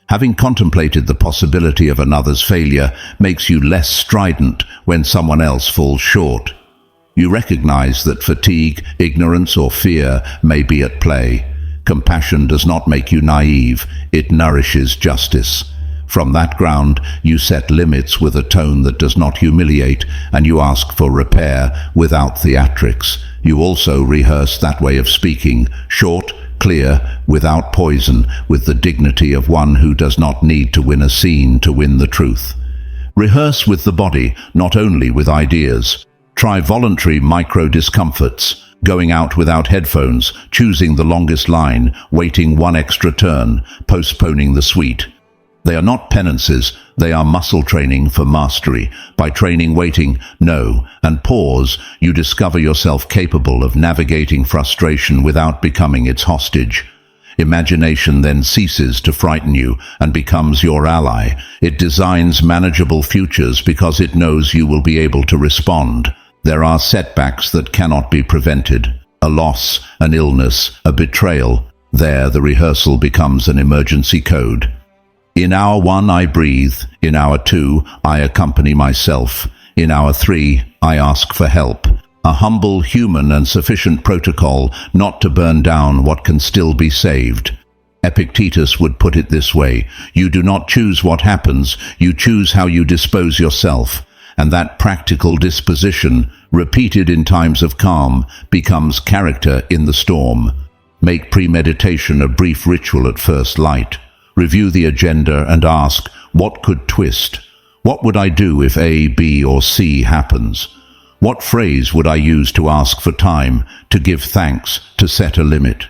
Having contemplated the possibility of another's failure makes you less strident when someone else falls short. You recognize that fatigue, ignorance, or fear may be at play. Compassion does not make you naive, it nourishes justice. From that ground, you set limits with a tone that does not humiliate, and you ask for repair without theatrics. You also rehearse that way of speaking, short, clear, without poison, with the dignity of one who does not need to win a scene to win the truth. Rehearse with the body, not only with ideas. Try voluntary micro-discomforts, going out without headphones, choosing the longest line, waiting one extra turn, postponing the sweet. They are not penances, they are muscle training for mastery. By training waiting, no, and pause, you discover yourself capable of navigating frustration without becoming its hostage. Imagination then ceases to frighten you and becomes your ally. It designs manageable futures because it knows you will be able to respond. There are setbacks that cannot be prevented. A loss, an illness, a betrayal. There the rehearsal becomes an emergency code. In hour 1 I breathe, in hour 2 I accompany myself, in hour 3 I ask for help. A humble, human and sufficient protocol not to burn down what can still be saved. Epictetus would put it this way: you do not choose what happens, you choose how you dispose yourself. And that practical disposition, repeated in times of calm, becomes character in the storm. Make premeditation a brief ritual at first light. Review the agenda and ask, what could twist? What would I do if A, B, or C happens? What phrase would I use to ask for time, to give thanks, to set a limit?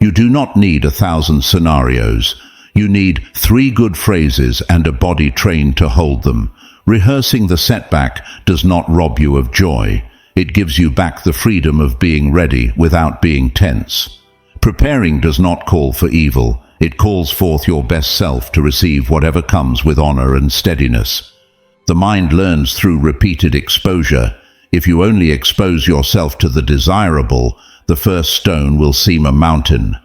You do not need 1,000 scenarios. You need 3 good phrases and a body trained to hold them. Rehearsing the setback does not rob you of joy. It gives you back the freedom of being ready without being tense. Preparing does not call for evil. It calls forth your best self to receive whatever comes with honor and steadiness. The mind learns through repeated exposure. If you only expose yourself to the desirable, the first stone will seem a mountain.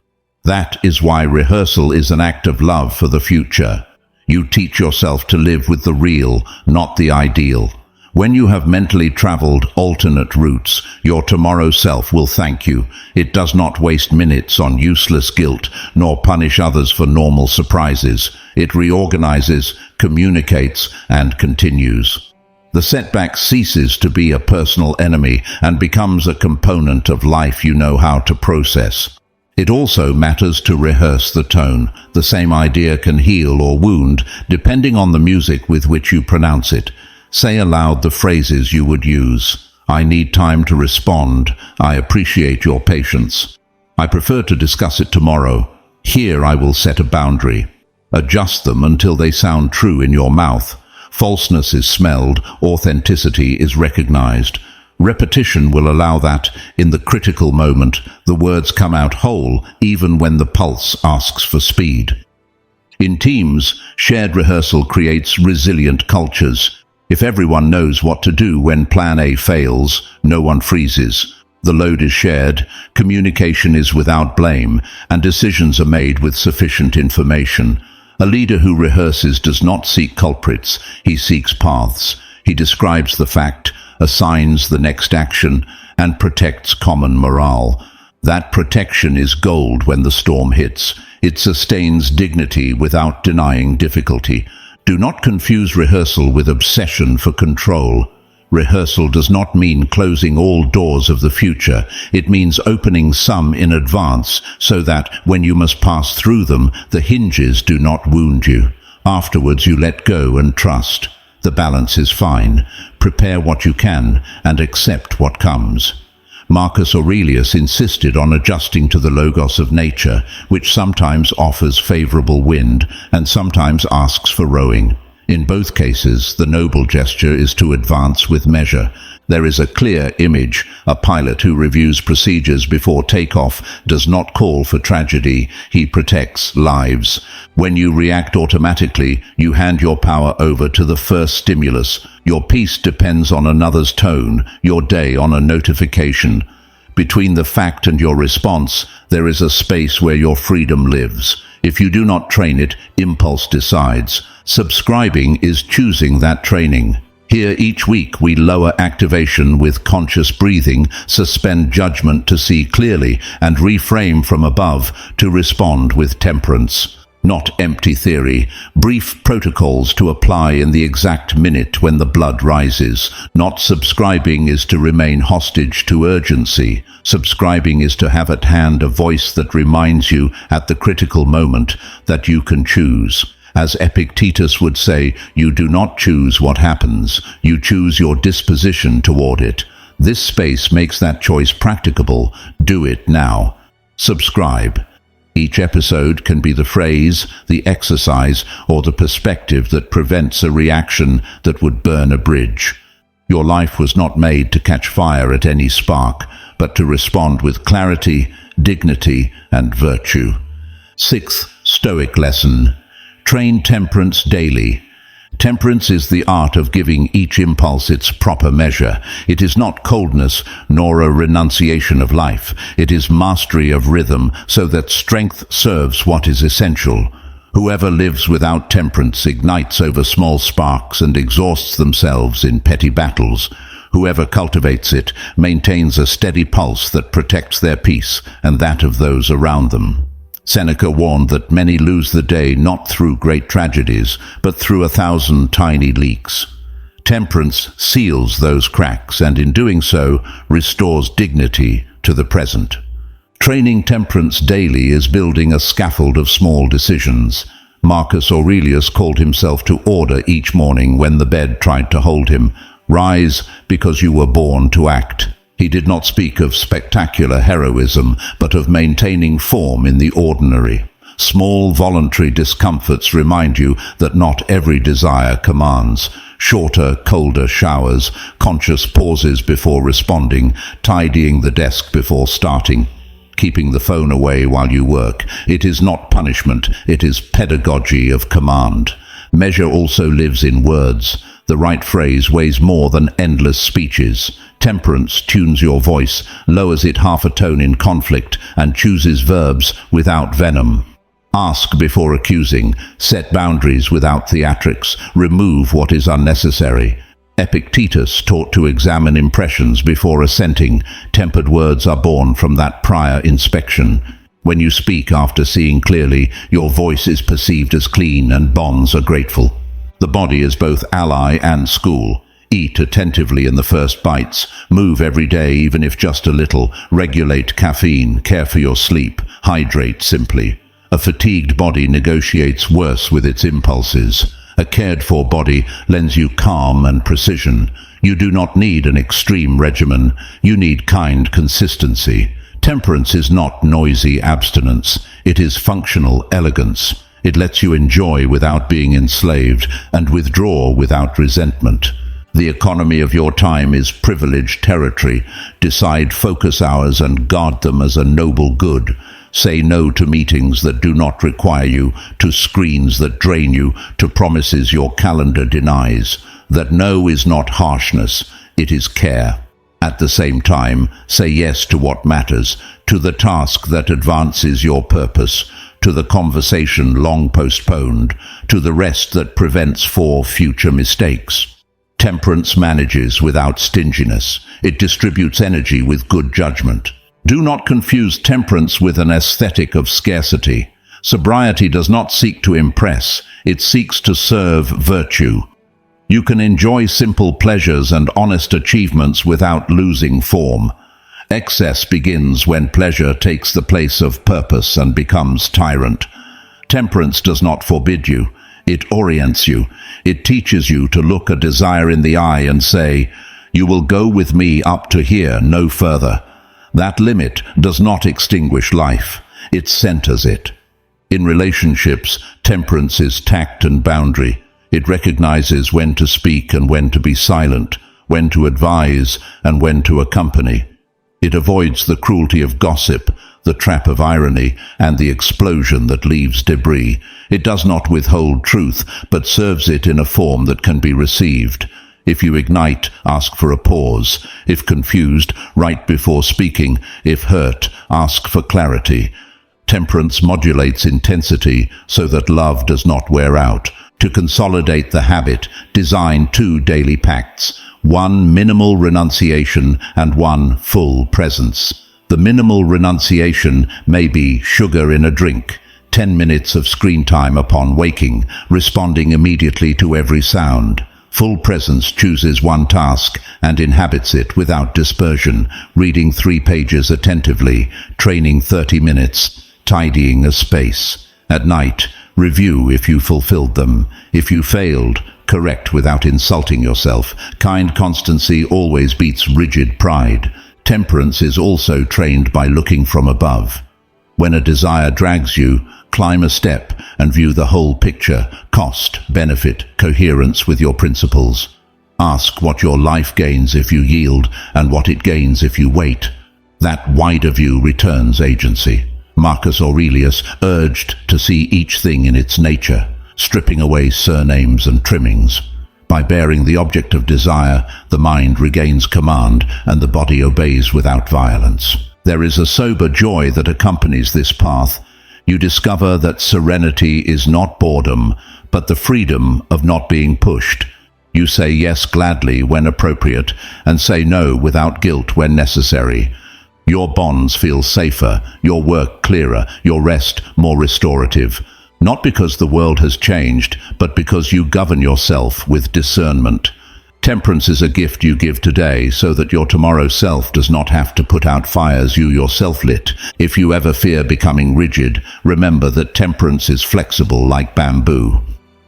That is why rehearsal is an act of love for the future. You teach yourself to live with the real, not the ideal. When you have mentally traveled alternate routes, your tomorrow self will thank you. It does not waste minutes on useless guilt, nor punish others for normal surprises. It reorganizes, communicates, and continues. The setback ceases to be a personal enemy and becomes a component of life you know how to process. It also matters to rehearse the tone. The same idea can heal or wound, depending on the music with which you pronounce it. Say aloud the phrases you would use. I need time to respond. I appreciate your patience. I prefer to discuss it tomorrow. Here I will set a boundary. Adjust them until they sound true in your mouth. Falseness is smelled, authenticity is recognized. Repetition will allow that, in the critical moment, the words come out whole, even when the pulse asks for speed. In teams, shared rehearsal creates resilient cultures. If everyone knows what to do when Plan A fails, no one freezes. The load is shared, communication is without blame, and decisions are made with sufficient information. A leader who rehearses does not seek culprits, he seeks paths. He describes the fact, assigns the next action, and protects common morale. That protection is gold when the storm hits. It sustains dignity without denying difficulty. Do not confuse rehearsal with obsession for control. Rehearsal does not mean closing all doors of the future. It means opening some in advance so that, when you must pass through them, the hinges do not wound you. Afterwards you let go and trust. The balance is fine. Prepare what you can and accept what comes. Marcus Aurelius insisted on adjusting to the logos of nature, which sometimes offers favorable wind and sometimes asks for rowing. In both cases, the noble gesture is to advance with measure. There is a clear image. A pilot who reviews procedures before takeoff does not call for tragedy. He protects lives. When you react automatically, you hand your power over to the first stimulus. Your peace depends on another's tone, your day on a notification. Between the fact and your response, there is a space where your freedom lives. If you do not train it, impulse decides. Subscribing is choosing that training. Here each week we lower activation with conscious breathing, suspend judgment to see clearly, and reframe from above to respond with temperance. Not empty theory, brief protocols to apply in the exact minute when the blood rises. Not subscribing is to remain hostage to urgency. Subscribing is to have at hand a voice that reminds you at the critical moment that you can choose. As Epictetus would say, you do not choose what happens, you choose your disposition toward it. This space makes that choice practicable. Do it now. Subscribe. Each episode can be the phrase, the exercise, or the perspective that prevents a reaction that would burn a bridge. Your life was not made to catch fire at any spark, but to respond with clarity, dignity, and virtue. Sixth Stoic lesson. Train temperance daily. Temperance is the art of giving each impulse its proper measure. It is not coldness, nor a renunciation of life. It is mastery of rhythm, so that strength serves what is essential. Whoever lives without temperance ignites over small sparks and exhausts themselves in petty battles. Whoever cultivates it maintains a steady pulse that protects their peace and that of those around them. Seneca warned that many lose the day not through great tragedies, but through 1,000 tiny leaks. Temperance seals those cracks, and in doing so, restores dignity to the present. Training temperance daily is building a scaffold of small decisions. Marcus Aurelius called himself to order each morning when the bed tried to hold him. Rise, because you were born to act. He did not speak of spectacular heroism, but of maintaining form in the ordinary. Small voluntary discomforts remind you that not every desire commands. Shorter, colder showers, conscious pauses before responding, tidying the desk before starting, keeping the phone away while you work. It is not punishment, it is pedagogy of command. Measure also lives in words. The right phrase weighs more than endless speeches. Temperance tunes your voice, lowers it half a tone in conflict, and chooses verbs without venom. Ask before accusing, set boundaries without theatrics, remove what is unnecessary. Epictetus taught to examine impressions before assenting. Tempered words are born from that prior inspection. When you speak after seeing clearly, your voice is perceived as clean and bonds are grateful. The body is both ally and school. Eat attentively in the first bites. Move every day, even if just a little. Regulate caffeine. Care for your sleep. Hydrate simply. A fatigued body negotiates worse with its impulses. A cared-for body lends you calm and precision. You do not need an extreme regimen. You need kind consistency. Temperance is not noisy abstinence. It is functional elegance. It lets you enjoy without being enslaved and withdraw without resentment. The economy of your time is privileged territory. Decide focus hours and guard them as a noble good. Say no to meetings that do not require you, to screens that drain you, to promises your calendar denies. That no is not harshness, it is care. At the same time, say yes to what matters, to the task that advances your purpose, to the conversation long postponed, to the rest that prevents future mistakes. Temperance manages without stinginess. It distributes energy with good judgment. Do not confuse temperance with an aesthetic of scarcity. Sobriety does not seek to impress. It seeks to serve virtue. You can enjoy simple pleasures and honest achievements without losing form. Excess begins when pleasure takes the place of purpose and becomes tyrant. Temperance does not forbid you. It orients you. It teaches you to look a desire in the eye and say, "You will go with me up to here, no further." That limit does not extinguish life. It centers it. In relationships, temperance is tact and boundary. It recognizes when to speak and when to be silent, when to advise and when to accompany. It avoids the cruelty of gossip, the trap of irony, and the explosion that leaves debris. It does not withhold truth, but serves it in a form that can be received. If you ignite, ask for a pause. If confused, write before speaking. If hurt, ask for clarity. Temperance modulates intensity so that love does not wear out. To consolidate the habit, design 2 daily pacts, 1 minimal renunciation and 1 full presence. The minimal renunciation may be sugar in a drink, 10 minutes of screen time upon waking, responding immediately to every sound. Full presence chooses 1 task and inhabits it without dispersion, reading 3 pages attentively, training 30 minutes, tidying a space. At night, review if you fulfilled them. If you failed, correct without insulting yourself. Kind constancy always beats rigid pride. Temperance is also trained by looking from above. When a desire drags you, climb a step and view the whole picture, cost, benefit, coherence with your principles. Ask what your life gains if you yield and what it gains if you wait. That wider view returns agency. Marcus Aurelius urged to see each thing in its nature, stripping away surnames and trimmings. By bearing the object of desire, the mind regains command and the body obeys without violence. There is a sober joy that accompanies this path. You discover that serenity is not boredom, but the freedom of not being pushed. You say yes gladly when appropriate and say no without guilt when necessary. Your bonds feel safer, your work clearer, your rest more restorative. Not because the world has changed, but because you govern yourself with discernment. Temperance is a gift you give today so that your tomorrow self does not have to put out fires you yourself lit. If you ever fear becoming rigid, remember that temperance is flexible like bamboo.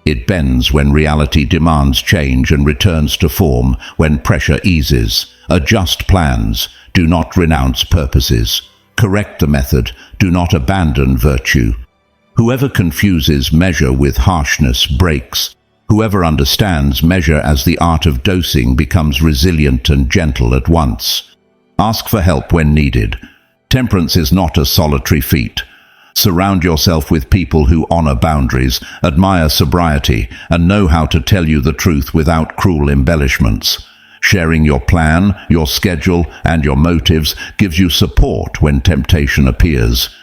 It bends when reality demands change and returns to form when pressure eases. Adjust plans. Do not renounce purposes. Correct the method. Do not abandon virtue. Whoever confuses measure with harshness breaks. Whoever understands measure as the art of dosing becomes resilient and gentle at once. Ask for help when needed. Temperance is not a solitary feat. Surround yourself with people who honor boundaries, admire sobriety, and know how to tell you the truth without cruel embellishments. Sharing your plan, your schedule, and your motives gives you support when temptation appears.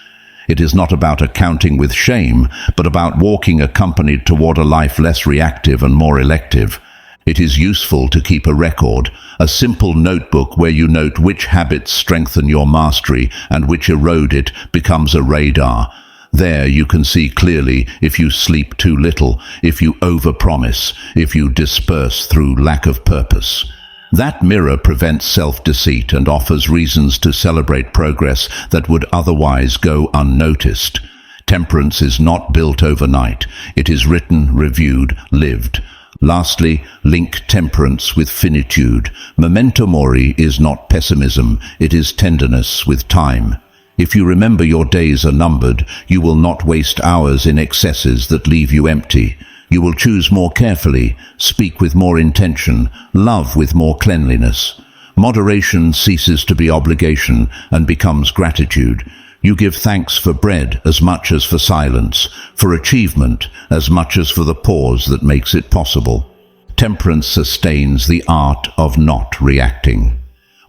It is not about accounting with shame, but about walking accompanied toward a life less reactive and more elective. It is useful to keep a record, a simple notebook where you note which habits strengthen your mastery and which erode it becomes a radar. There you can see clearly if you sleep too little, if you overpromise, if you disperse through lack of purpose. That mirror prevents self-deceit and offers reasons to celebrate progress that would otherwise go unnoticed. Temperance is not built overnight. It is written, reviewed, lived. Lastly, link temperance with finitude. Memento mori is not pessimism, it is tenderness with time. If you remember your days are numbered, you will not waste hours in excesses that leave you empty. You will choose more carefully, speak with more intention, love with more cleanliness. Moderation ceases to be obligation and becomes gratitude. You give thanks for bread as much as for silence, for achievement as much as for the pause that makes it possible. Temperance sustains the art of not reacting.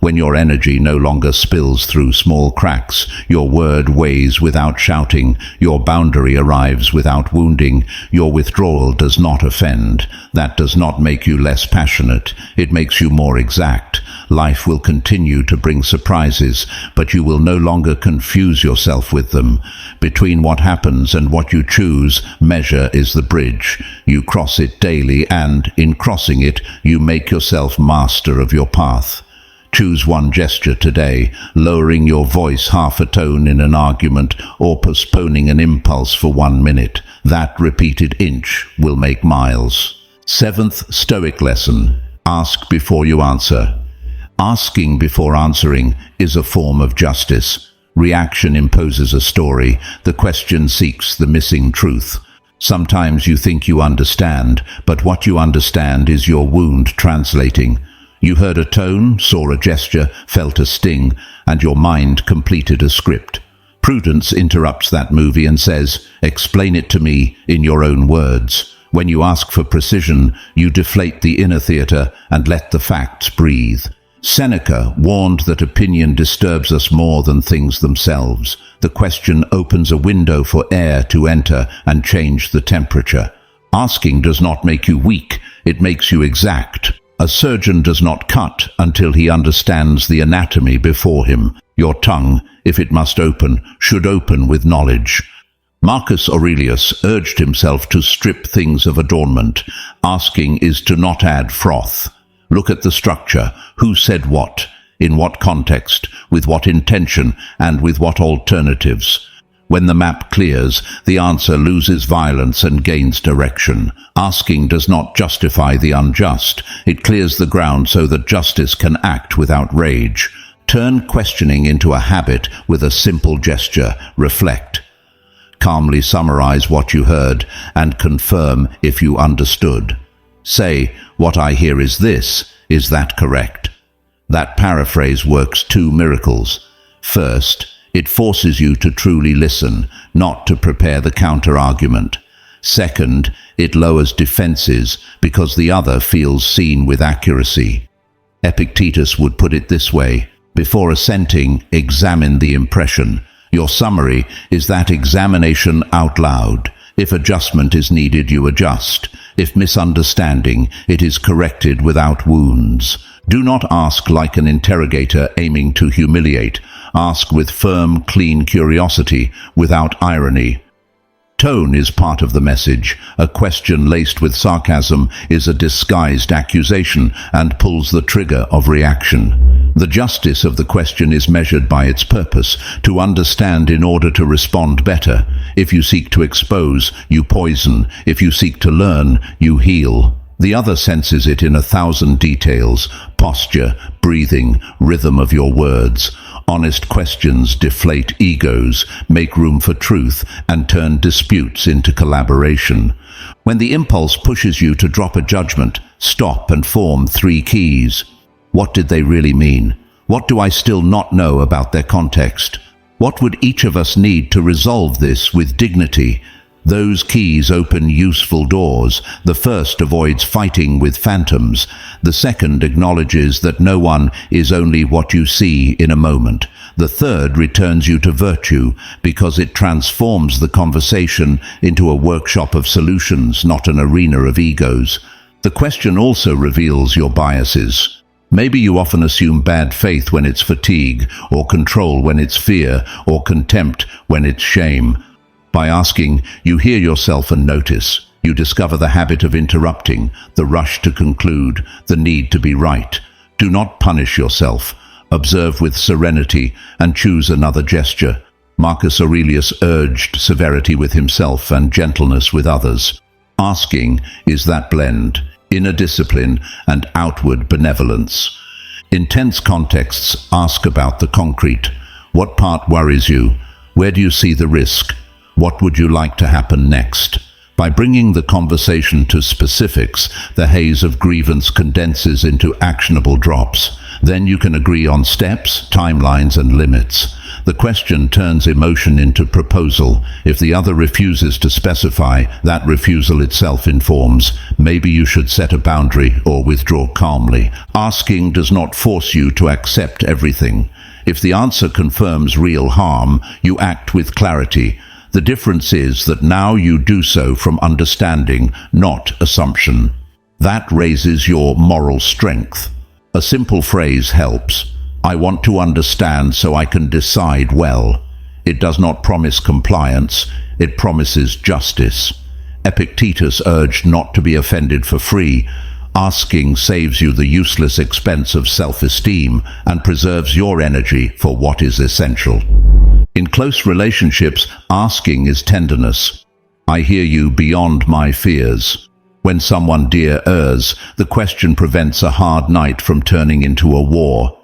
When your energy no longer spills through small cracks, your word weighs without shouting, your boundary arrives without wounding, your withdrawal does not offend. That does not make you less passionate, it makes you more exact. Life will continue to bring surprises, but you will no longer confuse yourself with them. Between what happens and what you choose, measure is the bridge. You cross it daily and, in crossing it, you make yourself master of your path. Choose one gesture today, lowering your voice half a tone in an argument or postponing an impulse for 1 minute. That repeated inch will make miles. 7th Stoic lesson. Ask before you answer. Asking before answering is a form of justice. Reaction imposes a story. The question seeks the missing truth. Sometimes you think you understand, but what you understand is your wound translating. You heard a tone, saw a gesture, felt a sting, and your mind completed a script. Prudence interrupts that movie and says, "Explain it to me in your own words." When you ask for precision, you deflate the inner theatre and let the facts breathe. Seneca warned that opinion disturbs us more than things themselves. The question opens a window for air to enter and change the temperature. Asking does not make you weak, it makes you exact. A surgeon does not cut until he understands the anatomy before him. Your tongue, if it must open, should open with knowledge. Marcus Aurelius urged himself to strip things of adornment. Asking is to not add froth. Look at the structure. Who said what? In what context? With what intention? And with what alternatives? When the map clears, the answer loses violence and gains direction. Asking does not justify the unjust. It clears the ground so that justice can act without rage. Turn questioning into a habit with a simple gesture. Reflect. Calmly summarize what you heard and confirm if you understood. Say, what I hear is this. Is that correct? That paraphrase works two miracles. First, it forces you to truly listen, not to prepare the counter-argument. Second, it lowers defenses because the other feels seen with accuracy. Epictetus would put it this way: before assenting, examine the impression. Your summary is that examination out loud. If adjustment is needed, you adjust. If misunderstanding, it is corrected without wounds. Do not ask like an interrogator aiming to humiliate. Ask with firm, clean curiosity, without irony. Tone is part of the message. A question laced with sarcasm is a disguised accusation and pulls the trigger of reaction. The justice of the question is measured by its purpose, to understand in order to respond better. If you seek to expose, you poison. If you seek to learn, you heal. The other senses it in 1,000 details: posture, breathing, rhythm of your words. Honest questions deflate egos, make room for truth, and turn disputes into collaboration. When the impulse pushes you to drop a judgment, stop and form 3 keys. What did they really mean? What do I still not know about their context? What would each of us need to resolve this with dignity? Those keys open useful doors. The first avoids fighting with phantoms. The second acknowledges that no one is only what you see in a moment. The third returns you to virtue because it transforms the conversation into a workshop of solutions, not an arena of egos. The question also reveals your biases. Maybe you often assume bad faith when it's fatigue, or control when it's fear, or contempt when it's shame. By asking, you hear yourself and notice. You discover the habit of interrupting, the rush to conclude, the need to be right. Do not punish yourself. Observe with serenity and choose another gesture. Marcus Aurelius urged severity with himself and gentleness with others. Asking is that blend, inner discipline and outward benevolence. In tense contexts, ask about the concrete. What part worries you? Where do you see the risk? What would you like to happen next? By bringing the conversation to specifics, the haze of grievance condenses into actionable drops. Then you can agree on steps, timelines, and limits. The question turns emotion into proposal. If the other refuses to specify, that refusal itself informs. Maybe you should set a boundary or withdraw calmly. Asking does not force you to accept everything. If the answer confirms real harm, you act with clarity. The difference is that now you do so from understanding, not assumption. That raises your moral strength. A simple phrase helps. I want to understand so I can decide well. It does not promise compliance, it promises justice. Epictetus urged not to be offended for free. Asking saves you the useless expense of self-esteem and preserves your energy for what is essential. In close relationships, asking is tenderness. I hear you beyond my fears. When someone dear errs, the question prevents a hard night from turning into a war.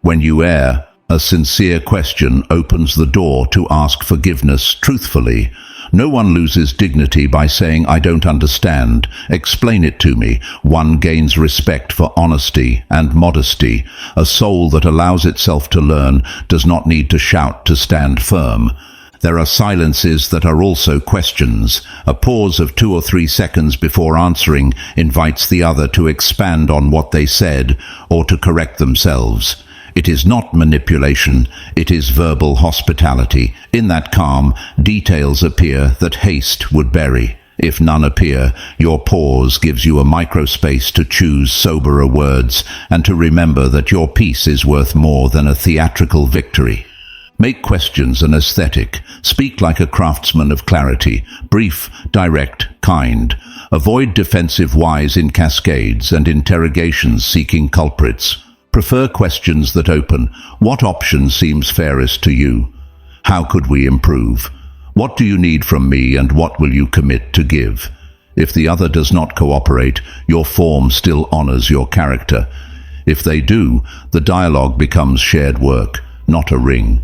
When you err, a sincere question opens the door to ask forgiveness truthfully. No one loses dignity by saying, I don't understand. Explain it to me. One gains respect for honesty and modesty. A soul that allows itself to learn does not need to shout to stand firm. There are silences that are also questions. A pause of 2 or 3 seconds before answering invites the other to expand on what they said or to correct themselves. It is not manipulation, it is verbal hospitality. In that calm, details appear that haste would bury. If none appear, your pause gives you a microspace to choose soberer words and to remember that your peace is worth more than a theatrical victory. Make questions an aesthetic. Speak like a craftsman of clarity, brief, direct, kind. Avoid defensive whys in cascades and interrogations seeking culprits. Prefer questions that open. What option seems fairest to you? How could we improve? What do you need from me and what will you commit to give? If the other does not cooperate, your form still honors your character. If they do, the dialogue becomes shared work, not a ring.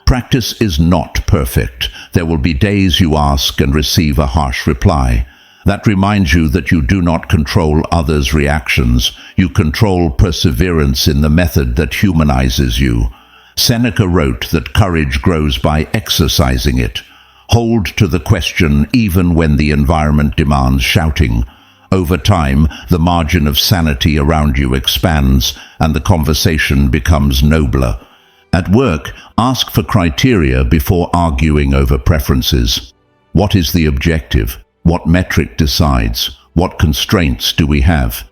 Practice is not perfect. There will be days you ask and receive a harsh reply. That reminds you that you do not control others' reactions. You control perseverance in the method that humanizes you. Seneca wrote that courage grows by exercising it. Hold to the question even when the environment demands shouting. Over time, the margin of sanity around you expands and the conversation becomes nobler. At work, ask for criteria before arguing over preferences. What is the objective? What metric decides? What constraints do we have?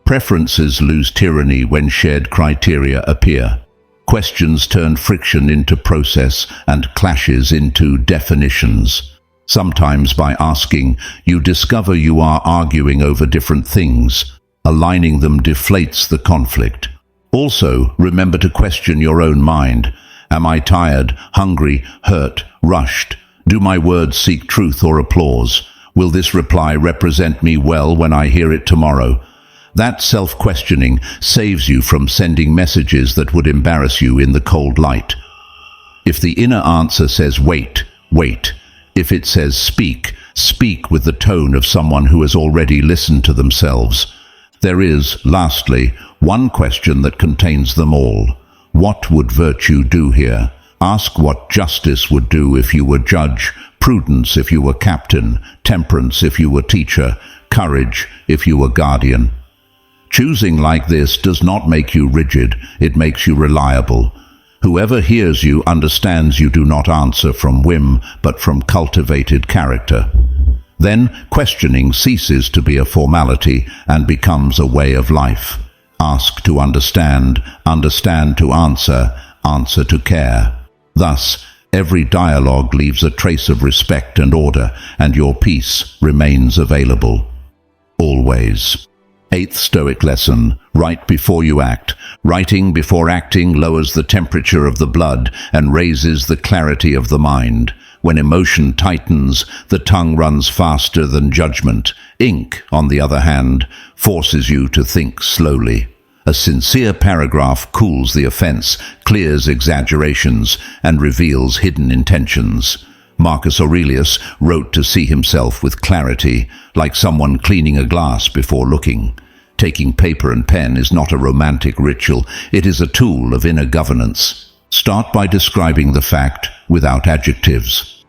Preferences lose tyranny when shared criteria appear. Questions turn friction into process and clashes into definitions. Sometimes by asking, you discover you are arguing over different things. Aligning them deflates the conflict. Also, remember to question your own mind. Am I tired, hungry, hurt, rushed? Do my words seek truth or applause? Will this reply represent me well when I hear it tomorrow? That self-questioning saves you from sending messages that would embarrass you in the cold light. If the inner answer says wait, wait. If it says speak, speak with the tone of someone who has already listened to themselves. There is, lastly, one question that contains them all. What would virtue do here? Ask what justice would do if you were judge, prudence if you were captain, temperance if you were teacher, courage if you were guardian. Choosing like this does not make you rigid, it makes you reliable. Whoever hears you understands you do not answer from whim, but from cultivated character. Then questioning ceases to be a formality and becomes a way of life. Ask to understand, understand to answer, answer to care. Thus, every dialogue leaves a trace of respect and order, and your peace remains available. Always. 8th Stoic lesson, write before you act. Writing before acting lowers the temperature of the blood and raises the clarity of the mind. When emotion tightens, the tongue runs faster than judgment. Ink, on the other hand, forces you to think slowly. A sincere paragraph cools the offense, clears exaggerations, and reveals hidden intentions. Marcus Aurelius wrote to see himself with clarity, like someone cleaning a glass before looking. Taking paper and pen is not a romantic ritual, it is a tool of inner governance. Start by describing the fact without adjectives.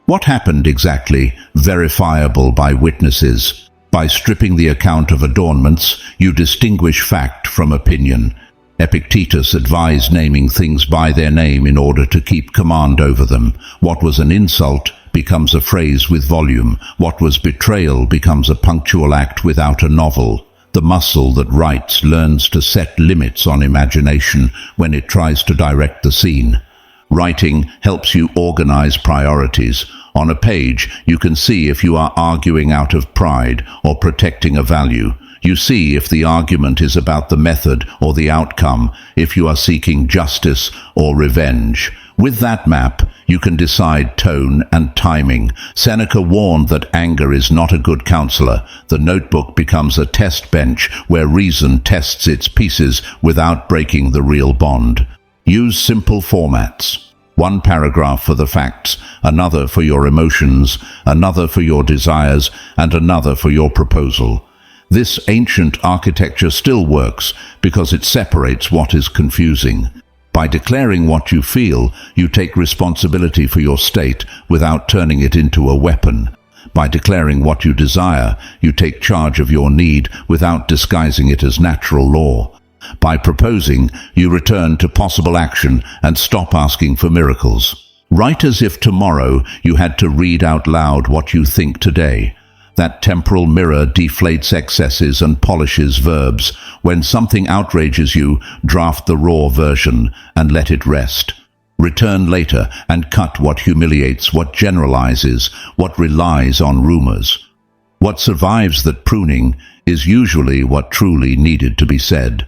What happened exactly? Verifiable by witnesses. By stripping the account of adornments, you distinguish fact from opinion. Epictetus advised naming things by their name in order to keep command over them. What was an insult becomes a phrase with volume. What was betrayal becomes a punctual act without a novel. The muscle that writes learns to set limits on imagination when it tries to direct the scene. Writing helps you organize priorities. On a page, you can see if you are arguing out of pride or protecting a value. You see if the argument is about the method or the outcome, if you are seeking justice or revenge. With that map, you can decide tone and timing. Seneca warned that anger is not a good counselor. The notebook becomes a test bench where reason tests its pieces without breaking the real bond. Use simple formats. One paragraph for the facts, another for your emotions, another for your desires, and another for your proposal. This ancient architecture still works because it separates what is confusing. By declaring what you feel, you take responsibility for your state without turning it into a weapon. By declaring what you desire, you take charge of your need without disguising it as natural law. By proposing, you return to possible action and stop asking for miracles. Write as if tomorrow you had to read out loud what you think today. That temporal mirror deflates excesses and polishes verbs. When something outrages you, draft the raw version and let it rest. Return later and cut what humiliates, what generalizes, what relies on rumors. What survives that pruning is usually what truly needed to be said.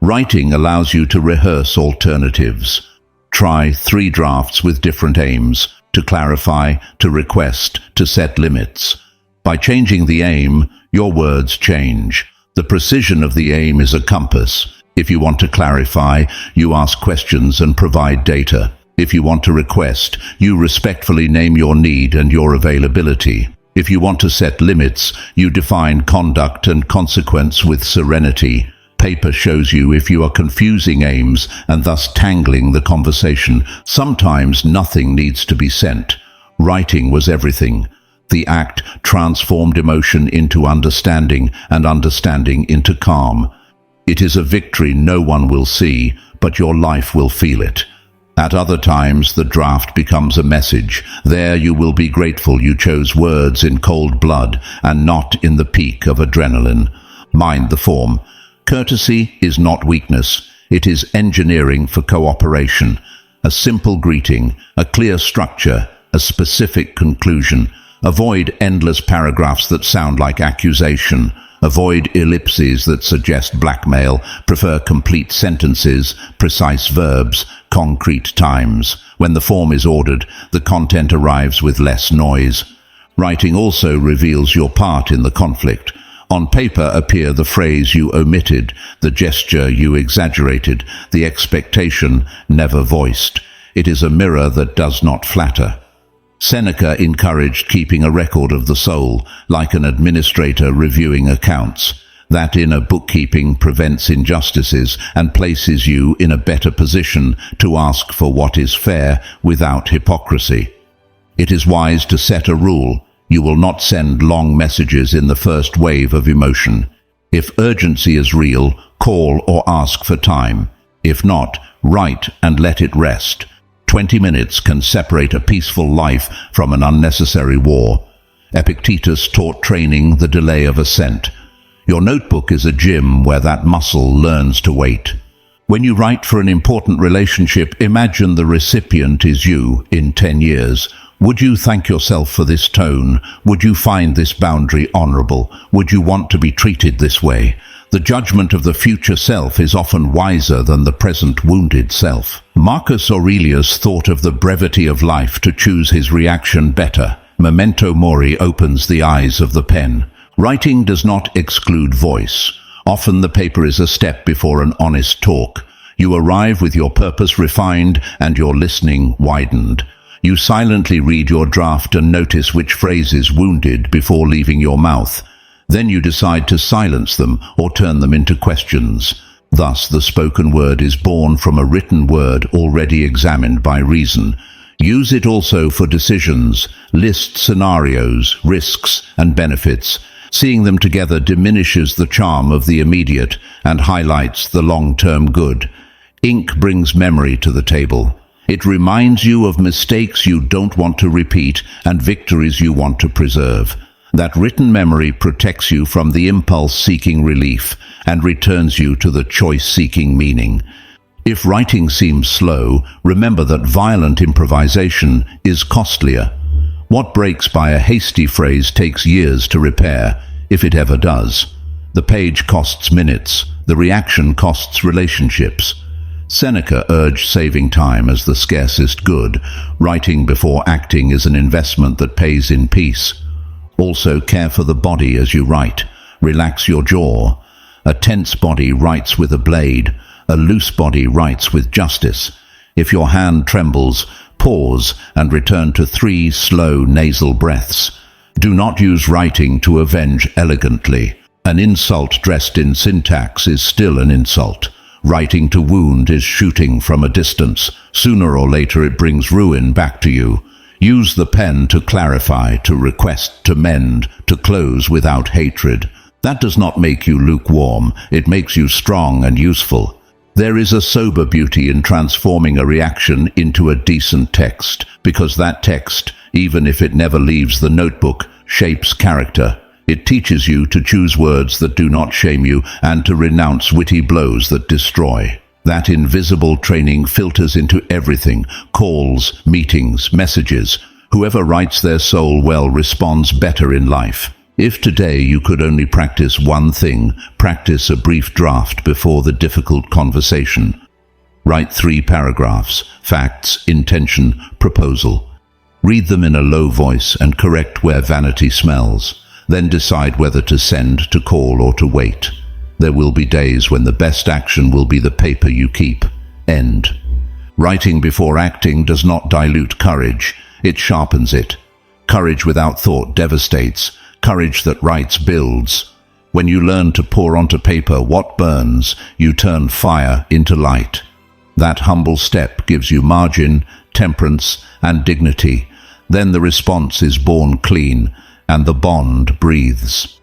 Writing allows you to rehearse alternatives. Try 3 drafts with different aims: to clarify, to request, to set limits. By changing the aim, your words change. The precision of the aim is a compass. If you want to clarify, you ask questions and provide data. If you want to request, you respectfully name your need and your availability. If you want to set limits, you define conduct and consequence with serenity. Paper shows you if you are confusing aims and thus tangling the conversation. Sometimes nothing needs to be sent. Writing was everything. The act transformed emotion into understanding and understanding into calm. It is a victory no one will see, but your life will feel it. At other times, the draft becomes a message. There you will be grateful you chose words in cold blood and not in the peak of adrenaline. Mind the form. Courtesy is not weakness. It is engineering for cooperation. A simple greeting, a clear structure, a specific conclusion. Avoid endless paragraphs that sound like accusation. Avoid ellipses that suggest blackmail. Prefer complete sentences, precise verbs, concrete times. When the form is ordered, the content arrives with less noise. Writing also reveals your part in the conflict. On paper appear the phrase you omitted, the gesture you exaggerated, the expectation never voiced. It is a mirror that does not flatter. Seneca encouraged keeping a record of the soul, like an administrator reviewing accounts. That inner bookkeeping prevents injustices and places you in a better position to ask for what is fair without hypocrisy. It is wise to set a rule. You will not send long messages in the first wave of emotion. If urgency is real, call or ask for time. If not, write and let it rest. 20 minutes can separate a peaceful life from an unnecessary war. Epictetus taught training the delay of ascent. Your notebook is a gym where that muscle learns to wait. When you write for an important relationship, imagine the recipient is you in 10 years. Would you thank yourself for this tone? Would you find this boundary honorable? Would you want to be treated this way? The judgment of the future self is often wiser than the present wounded self. Marcus Aurelius thought of the brevity of life to choose his reaction better. Memento mori opens the eyes of the pen. Writing does not exclude voice. Often the paper is a step before an honest talk. You arrive with your purpose refined and your listening widened. You silently read your draft and notice which phrase is wounded before leaving your mouth. Then you decide to silence them or turn them into questions. Thus, the spoken word is born from a written word already examined by reason. Use it also for decisions. List scenarios, risks, and benefits. Seeing them together diminishes the charm of the immediate and highlights the long-term good. Ink brings memory to the table. It reminds you of mistakes you don't want to repeat and victories you want to preserve. That written memory protects you from the impulse seeking relief and returns you to the choice seeking meaning. If writing seems slow, remember that violent improvisation is costlier. What breaks by a hasty phrase takes years to repair, if it ever does. The page costs minutes, the reaction costs relationships. Seneca urged saving time as the scarcest good. Writing before acting is an investment that pays in peace. Also care for the body as you write. Relax your jaw. A tense body writes with a blade. A loose body writes with justice. If your hand trembles, pause and return to 3 slow nasal breaths. Do not use writing to avenge elegantly. An insult dressed in syntax is still an insult. Writing to wound is shooting from a distance. Sooner or later it brings ruin back to you. Use the pen to clarify, to request, to mend, to close without hatred. That does not make you lukewarm, it makes you strong and useful. There is a sober beauty in transforming a reaction into a decent text, because that text, even if it never leaves the notebook, shapes character. It teaches you to choose words that do not shame you and to renounce witty blows that destroy. That invisible training filters into everything: calls, meetings, messages. Whoever writes their soul well responds better in life. If today you could only practice one thing, practice a brief draft before the difficult conversation. Write 3 paragraphs: facts, intention, proposal. Read them in a low voice and correct where vanity smells. Then decide whether to send, to call, or to wait. There will be days when the best action will be the paper you keep. End. Writing before acting does not dilute courage, it sharpens it. Courage without thought devastates. Courage that writes builds. When you learn to pour onto paper what burns, you turn fire into light. That humble step gives you margin, temperance, and dignity. Then the response is born clean, and the bond breathes.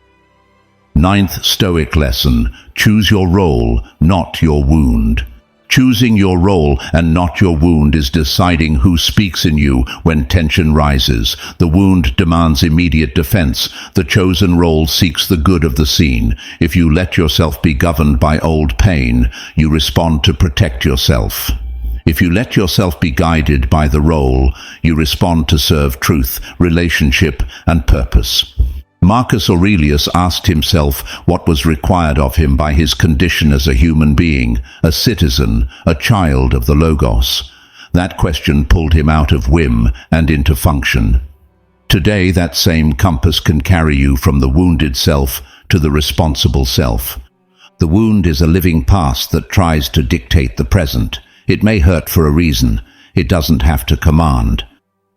9th Stoic lesson: choose your role, not your wound. Choosing your role and not your wound is deciding who speaks in you when tension rises. The wound demands immediate defense. The chosen role seeks the good of the scene. If you let yourself be governed by old pain, you respond to protect yourself. If you let yourself be guided by the role, you respond to serve truth, relationship, and purpose. Marcus Aurelius asked himself what was required of him by his condition as a human being, a citizen, a child of the Logos. That question pulled him out of whim and into function. Today, that same compass can carry you from the wounded self to the responsible self. The wound is a living past that tries to dictate the present. It may hurt for a reason. It doesn't have to command.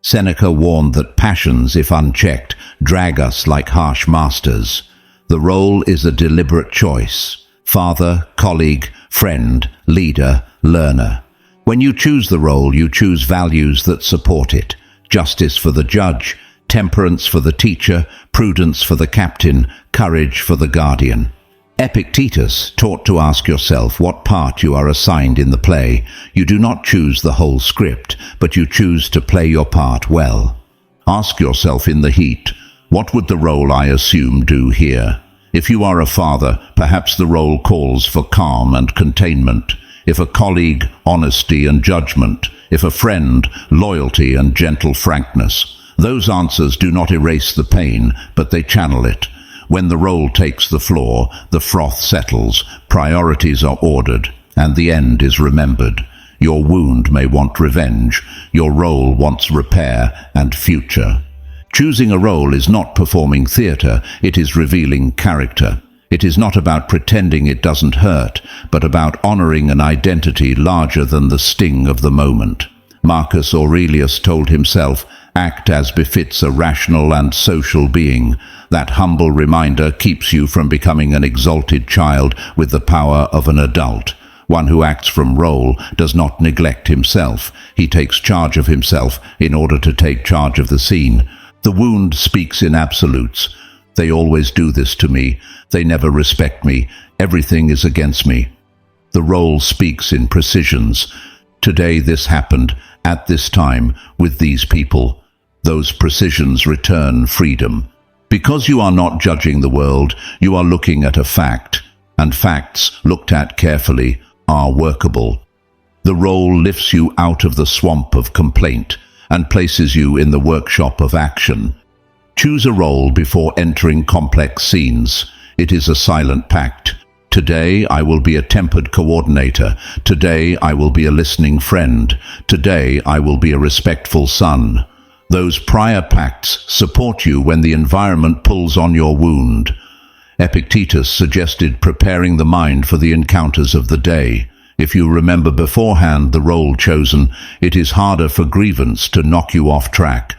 Seneca warned that passions, if unchecked, drag us like harsh masters. The role is a deliberate choice: father, colleague, friend, leader, learner. When you choose the role, you choose values that support it: justice for the judge, temperance for the teacher, prudence for the captain, courage for the guardian. Epictetus taught to ask yourself what part you are assigned in the play. You do not choose the whole script, but you choose to play your part well. Ask yourself in the heat, what would the role I assume do here? If you are a father, perhaps the role calls for calm and containment. If a colleague, honesty and judgment. If a friend, loyalty and gentle frankness. Those answers do not erase the pain, but they channel it. When the role takes the floor, the froth settles, priorities are ordered, and the end is remembered. Your wound may want revenge, your role wants repair and future. Choosing a role is not performing theatre, it is revealing character. It is not about pretending it doesn't hurt, but about honoring an identity larger than the sting of the moment. Marcus Aurelius told himself, "Act as befits a rational and social being." That humble reminder keeps you from becoming an exalted child with the power of an adult. One who acts from role does not neglect himself. He takes charge of himself in order to take charge of the scene. The wound speaks in absolutes. They always do this to me. They never respect me. Everything is against me. The role speaks in precisions. Today this happened, at this time, with these people. Those precisions return freedom. Because you are not judging the world, you are looking at a fact, and facts, looked at carefully, are workable. The role lifts you out of the swamp of complaint and places you in the workshop of action. Choose a role before entering complex scenes. It is a silent pact. Today I will be a tempered coordinator. Today I will be a listening friend. Today I will be a respectful son. Those prior pacts support you when the environment pulls on your wound. Epictetus suggested preparing the mind for the encounters of the day. If you remember beforehand the role chosen, it is harder for grievance to knock you off track.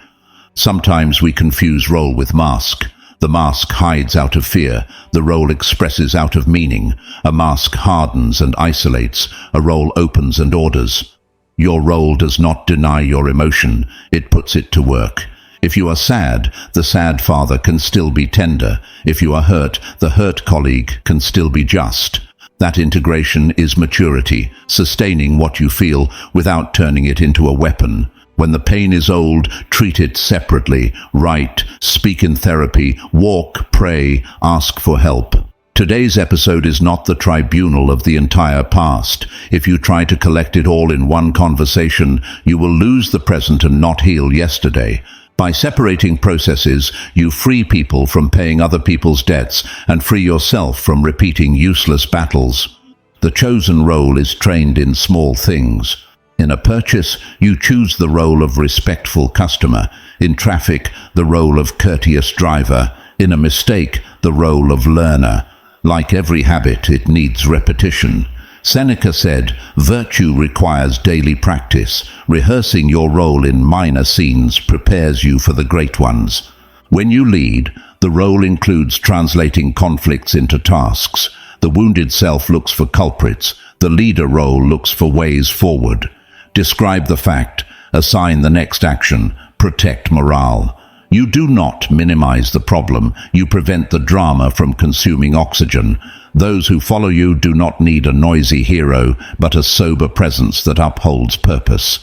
Sometimes we confuse role with mask. The mask hides out of fear, the role expresses out of meaning. A mask hardens and isolates, a role opens and orders. Your role does not deny your emotion, it puts it to work. If you are sad, the sad father can still be tender. If you are hurt, the hurt colleague can still be just. That integration is maturity, sustaining what you feel without turning it into a weapon. When the pain is old, treat it separately. Write, speak in therapy, walk, pray, ask for help. Today's episode is not the tribunal of the entire past. If you try to collect it all in one conversation, you will lose the present and not heal yesterday. By separating processes, you free people from paying other people's debts and free yourself from repeating useless battles. The chosen role is trained in small things. In a purchase, you choose the role of respectful customer. In traffic, the role of courteous driver. In a mistake, the role of learner. Like every habit, it needs repetition. Seneca said, "Virtue requires daily practice. Rehearsing your role in minor scenes prepares you for the great ones." When you lead, the role includes translating conflicts into tasks. The wounded self looks for culprits. The leader role looks for ways forward. Describe the fact. Assign the next action. Protect morale. You do not minimize the problem. You prevent the drama from consuming oxygen. Those who follow you do not need a noisy hero, but a sober presence that upholds purpose.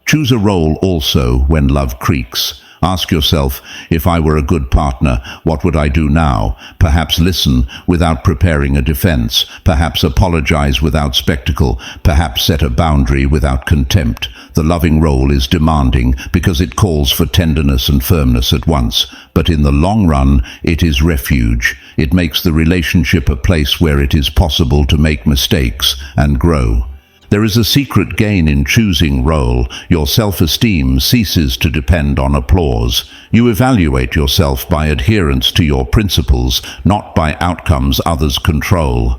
Choose a role also when love creaks. Ask yourself, if I were a good partner, what would I do now? Perhaps listen without preparing a defense. Perhaps apologize without spectacle. Perhaps set a boundary without contempt. The loving role is demanding because it calls for tenderness and firmness at once. But in the long run, it is refuge. It makes the relationship a place where it is possible to make mistakes and grow. There is a secret gain in choosing role. Your self-esteem ceases to depend on applause. You evaluate yourself by adherence to your principles, not by outcomes others control.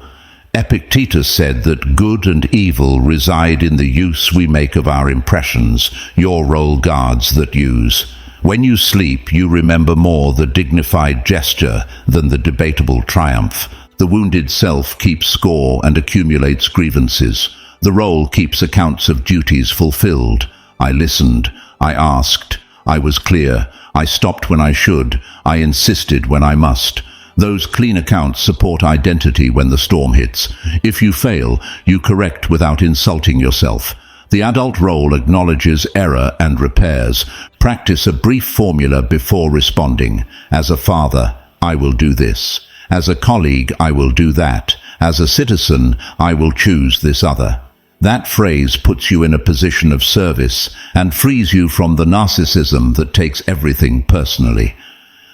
Epictetus said that good and evil reside in the use we make of our impressions. Your role guards that use. When you sleep, you remember more the dignified gesture than the debatable triumph. The wounded self keeps score and accumulates grievances. The role keeps accounts of duties fulfilled. I listened. I asked. I was clear. I stopped when I should. I insisted when I must. Those clean accounts support identity when the storm hits. If you fail, you correct without insulting yourself. The adult role acknowledges error and repairs. Practice a brief formula before responding. As a father, I will do this. As a colleague, I will do that. As a citizen, I will choose this other. That phrase puts you in a position of service and frees you from the narcissism that takes everything personally.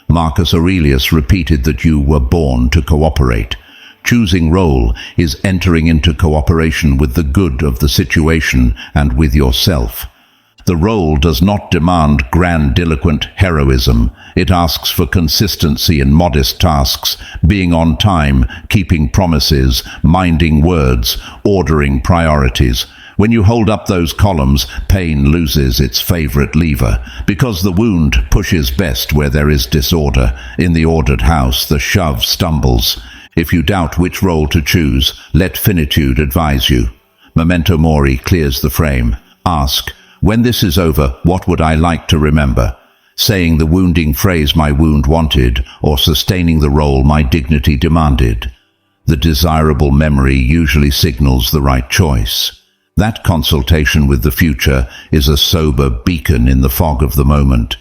Marcus Aurelius repeated that you were born to cooperate. Choosing role is entering into cooperation with the good of the situation and with yourself. The role does not demand grandiloquent heroism. It asks for consistency in modest tasks, being on time, keeping promises, minding words, ordering priorities. When you hold up those columns, pain loses its favorite lever, because the wound pushes best where there is disorder. In the ordered house, the shove stumbles. If you doubt which role to choose, let finitude advise you. Memento mori clears the frame. Ask, when this is over, what would I like to remember? Saying the wounding phrase my wound wanted, or sustaining the role my dignity demanded. The desirable memory usually signals the right choice. That consultation with the future is a sober beacon in the fog of the moment.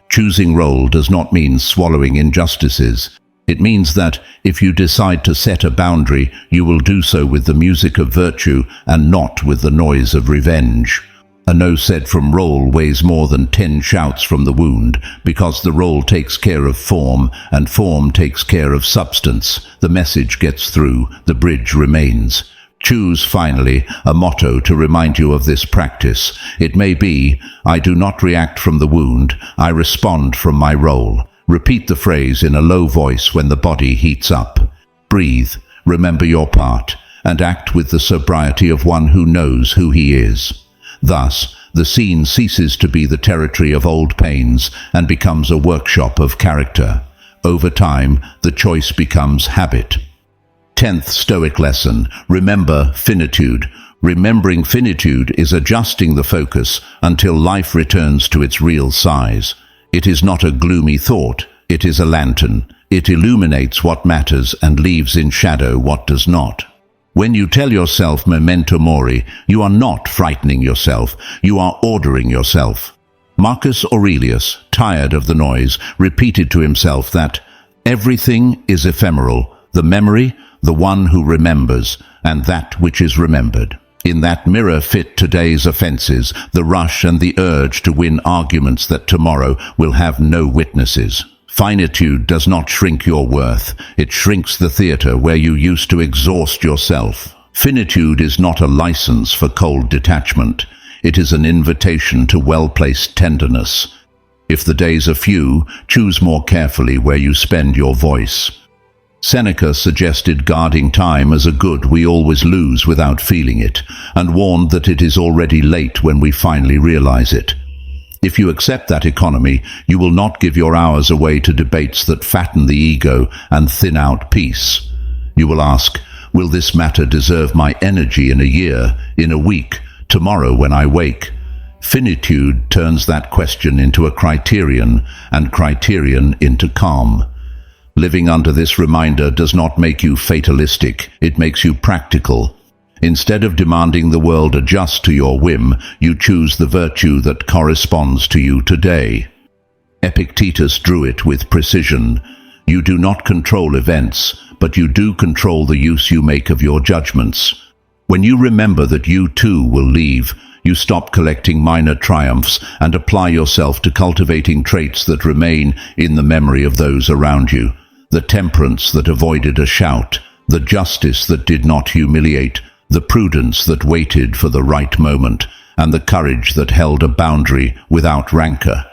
Choosing role does not mean swallowing injustices. It means that if you decide to set a boundary, you will do so with the music of virtue and not with the noise of revenge. A no said from role weighs more than 10 shouts from the wound, because the role takes care of form, and form takes care of substance. The message gets through, the bridge remains. Choose, finally, a motto to remind you of this practice. It may be, I do not react from the wound, I respond from my role. Repeat the phrase in a low voice when the body heats up. Breathe, remember your part, and act with the sobriety of one who knows who he is. Thus, the scene ceases to be the territory of old pains and becomes a workshop of character. Over time, the choice becomes habit. 10th Stoic lesson: remember finitude. Remembering finitude is adjusting the focus until life returns to its real size. It is not a gloomy thought, it is a lantern. It illuminates what matters and leaves in shadow what does not. When you tell yourself memento mori, you are not frightening yourself, you are ordering yourself. Marcus Aurelius, tired of the noise, repeated to himself that everything is ephemeral, the memory, the one who remembers, and that which is remembered. In that mirror fit today's offenses, the rush and the urge to win arguments that tomorrow will have no witnesses. Finitude does not shrink your worth, it shrinks the theater where you used to exhaust yourself. Finitude is not a license for cold detachment, it is an invitation to well-placed tenderness. If the days are few, choose more carefully where you spend your voice. Seneca suggested guarding time as a good we always lose without feeling it, and warned that it is already late when we finally realize it. If you accept that economy, you will not give your hours away to debates that fatten the ego and thin out peace. You will ask, will this matter deserve my energy in a year, in a week, tomorrow when I wake? Finitude turns that question into a criterion, and criterion into calm. Living under this reminder does not make you fatalistic, it makes you practical. Instead of demanding the world adjust to your whim, you choose the virtue that corresponds to you today. Epictetus drew it with precision. You do not control events, but you do control the use you make of your judgments. When you remember that you too will leave, you stop collecting minor triumphs and apply yourself to cultivating traits that remain in the memory of those around you. The temperance that avoided a shout, the justice that did not humiliate, the prudence that waited for the right moment, and the courage that held a boundary without rancor.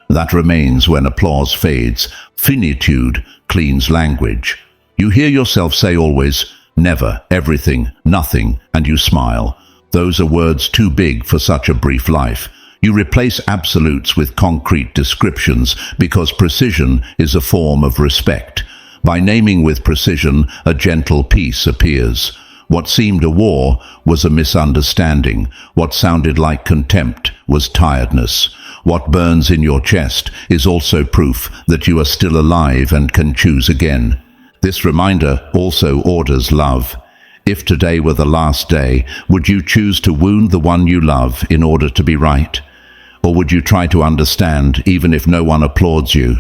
That remains when applause fades. Finitude cleans language. You hear yourself say always, never, everything, nothing, and you smile. Those are words too big for such a brief life. You replace absolutes with concrete descriptions because precision is a form of respect. By naming with precision, a gentle peace appears. What seemed a war was a misunderstanding. What sounded like contempt was tiredness. What burns in your chest is also proof that you are still alive and can choose again. This reminder also orders love. If today were the last day, would you choose to wound the one you love in order to be right? Or would you try to understand even if no one applauds you?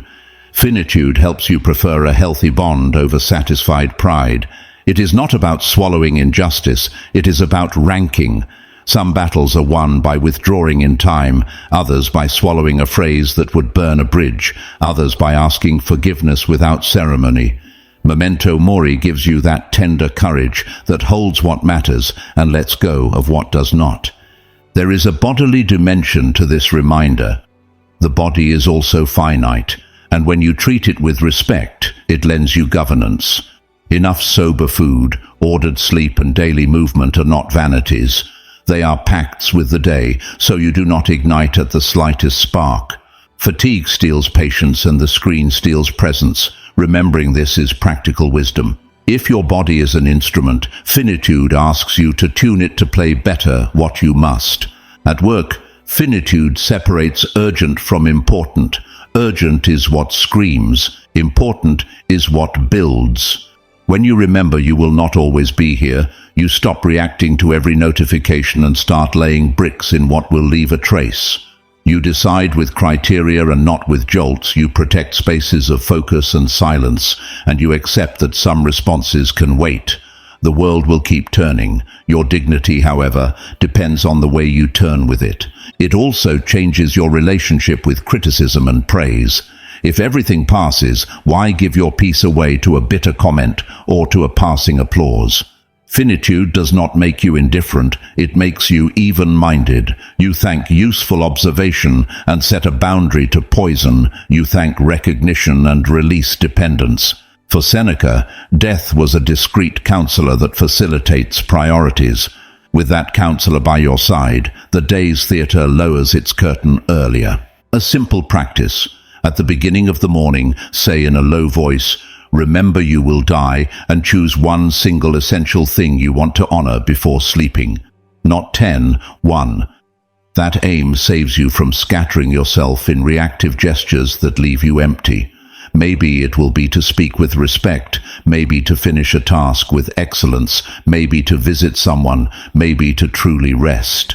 Finitude helps you prefer a healthy bond over satisfied pride. It is not about swallowing injustice, it is about ranking. Some battles are won by withdrawing in time, others by swallowing a phrase that would burn a bridge, others by asking forgiveness without ceremony. Memento mori gives you that tender courage that holds what matters and lets go of what does not. There is a bodily dimension to this reminder. The body is also finite, and when you treat it with respect, it lends you governance. Enough sober food, ordered sleep and daily movement are not vanities. They are pacts with the day, so you do not ignite at the slightest spark. Fatigue steals patience and the screen steals presence. Remembering this is practical wisdom. If your body is an instrument, finitude asks you to tune it to play better what you must. At work, finitude separates urgent from important. Urgent is what screams, important is what builds. When you remember you will not always be here, you stop reacting to every notification and start laying bricks in what will leave a trace. You decide with criteria and not with jolts. You protect spaces of focus and silence, and you accept that some responses can wait. The world will keep turning. Your dignity, however, depends on the way you turn with it. It also changes your relationship with criticism and praise. If everything passes, why give your peace away to a bitter comment or to a passing applause? Finitude does not make you indifferent, it makes you even-minded. You thank useful observation and set a boundary to poison. You thank recognition and release dependence. For Seneca, death was a discreet counselor that facilitates priorities. With that counselor by your side, the day's theater lowers its curtain earlier. A simple practice. At the beginning of the morning, say in a low voice, "Remember you will die," and choose one single essential thing you want to honor before sleeping. Not 10, 1. That aim saves you from scattering yourself in reactive gestures that leave you empty. Maybe it will be to speak with respect, maybe to finish a task with excellence, maybe to visit someone, maybe to truly rest.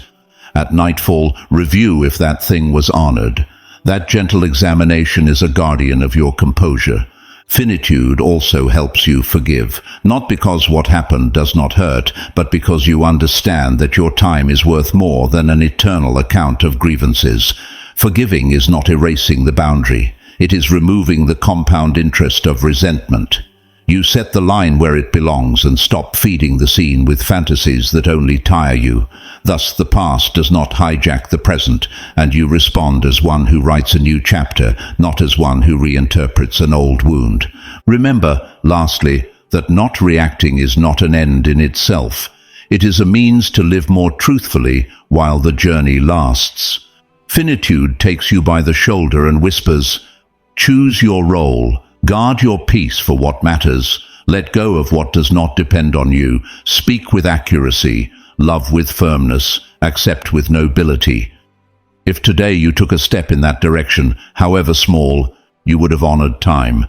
At nightfall, review if that thing was honored. That gentle examination is a guardian of your composure. Finitude also helps you forgive, not because what happened does not hurt, but because you understand that your time is worth more than an eternal account of grievances. Forgiving is not erasing the boundary. It is removing the compound interest of resentment. You set the line where it belongs and stop feeding the scene with fantasies that only tire you. Thus the past does not hijack the present, and you respond as one who writes a new chapter, not as one who reinterprets an old wound. Remember, lastly, that not reacting is not an end in itself. It is a means to live more truthfully while the journey lasts. Finitude takes you by the shoulder and whispers, "Choose your role. Guard your peace for what matters. Let go of what does not depend on you. Speak with accuracy. Love with firmness. Accept with nobility." If today you took a step in that direction, however small, you would have honored time.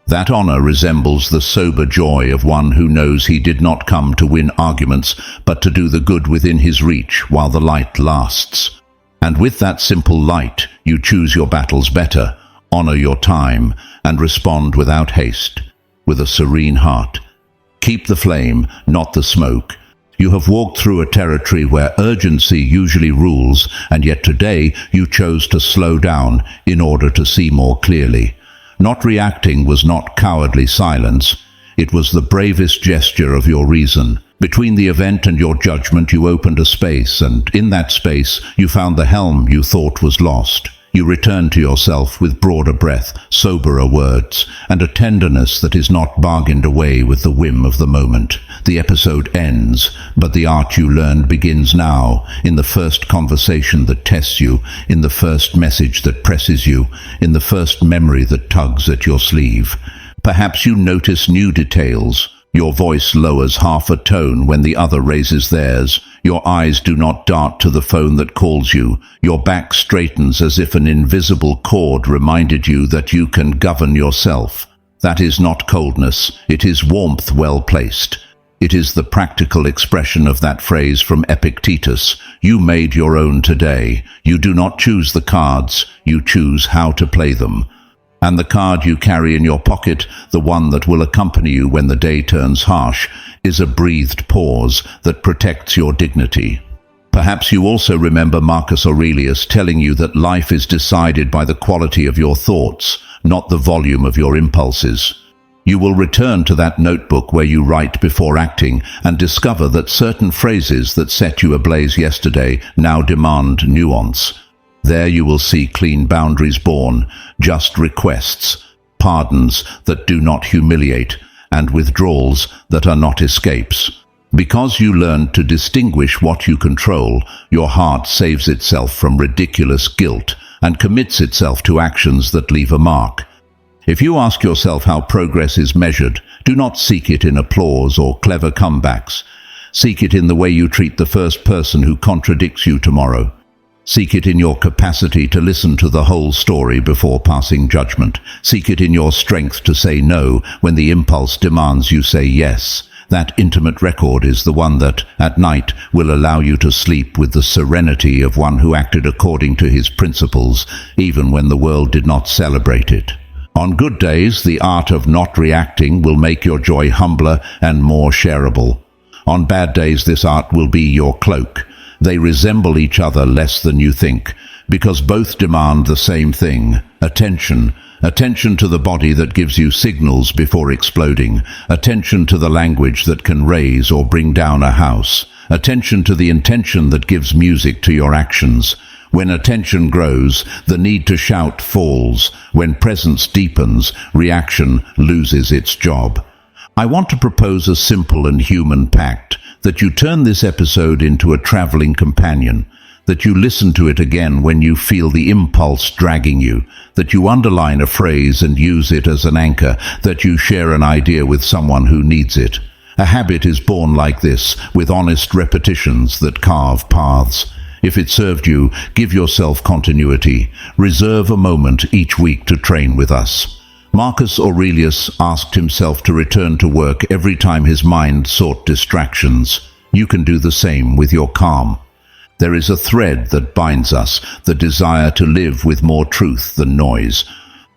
That honor resembles the sober joy of one who knows he did not come to win arguments, but to do the good within his reach while the light lasts. And with that simple light, you choose your battles better, honor your time, and respond without haste, with a serene heart. Keep the flame, not the smoke. You have walked through a territory where urgency usually rules, and yet today you chose to slow down in order to see more clearly. Not reacting was not cowardly silence. It was the bravest gesture of your reason. Between the event and your judgment you opened a space, and in that space you found the helm you thought was lost. You return to yourself with broader breath, soberer words, and a tenderness that is not bargained away with the whim of the moment. The episode ends, but the art you learned begins now, in the first conversation that tests you, in the first message that presses you, in the first memory that tugs at your sleeve. Perhaps you notice new details. Your voice lowers half a tone when the other raises theirs. Your eyes do not dart to the phone that calls you. Your back straightens as if an invisible cord reminded you that you can govern yourself. That is not coldness. It is warmth well placed. It is the practical expression of that phrase from Epictetus, "You made your own today." You do not choose the cards. You choose how to play them. And the card you carry in your pocket, the one that will accompany you when the day turns harsh, is a breathed pause that protects your dignity. Perhaps you also remember Marcus Aurelius telling you that life is decided by the quality of your thoughts, not the volume of your impulses. You will return to that notebook where you write before acting and discover that certain phrases that set you ablaze yesterday now demand nuance. There you will see clean boundaries born, just requests, pardons that do not humiliate, and withdrawals that are not escapes. Because you learned to distinguish what you control, your heart saves itself from ridiculous guilt and commits itself to actions that leave a mark. If you ask yourself how progress is measured, do not seek it in applause or clever comebacks. Seek it in the way you treat the first person who contradicts you tomorrow. Seek it in your capacity to listen to the whole story before passing judgment. Seek it in your strength to say no when the impulse demands you say yes. That intimate record is the one that, at night, will allow you to sleep with the serenity of one who acted according to his principles, even when the world did not celebrate it. On good days, the art of not reacting will make your joy humbler and more shareable. On bad days, this art will be your cloak. They resemble each other less than you think, because both demand the same thing: attention. Attention to the body that gives you signals before exploding. Attention to the language that can raise or bring down a house. Attention to the intention that gives music to your actions. When attention grows, the need to shout falls. When presence deepens, reaction loses its job. I want to propose a simple and human pact, that you turn this episode into a traveling companion, that you listen to it again when you feel the impulse dragging you, that you underline a phrase and use it as an anchor, that you share an idea with someone who needs it. A habit is born like this, with honest repetitions that carve paths. If it served you, give yourself continuity. Reserve a moment each week to train with us. Marcus Aurelius asked himself to return to work every time his mind sought distractions. You can do the same with your calm. There is a thread that binds us, the desire to live with more truth than noise.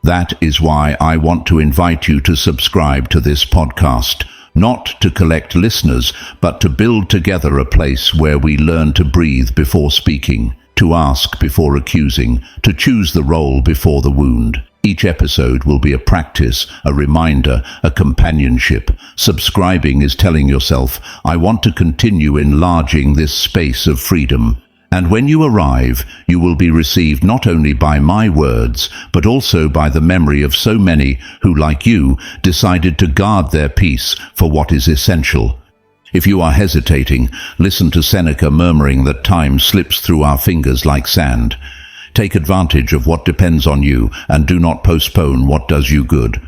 That is why I want to invite you to subscribe to this podcast, not to collect listeners, but to build together a place where we learn to breathe before speaking, to ask before accusing, to choose the role before the wound. Each episode will be a practice, a reminder, a companionship. Subscribing is telling yourself, I want to continue enlarging this space of freedom. And when you arrive, you will be received not only by my words, but also by the memory of so many who, like you, decided to guard their peace for what is essential. If you are hesitating, listen to Seneca murmuring that time slips through our fingers like sand. Take advantage of what depends on you and do not postpone what does you good.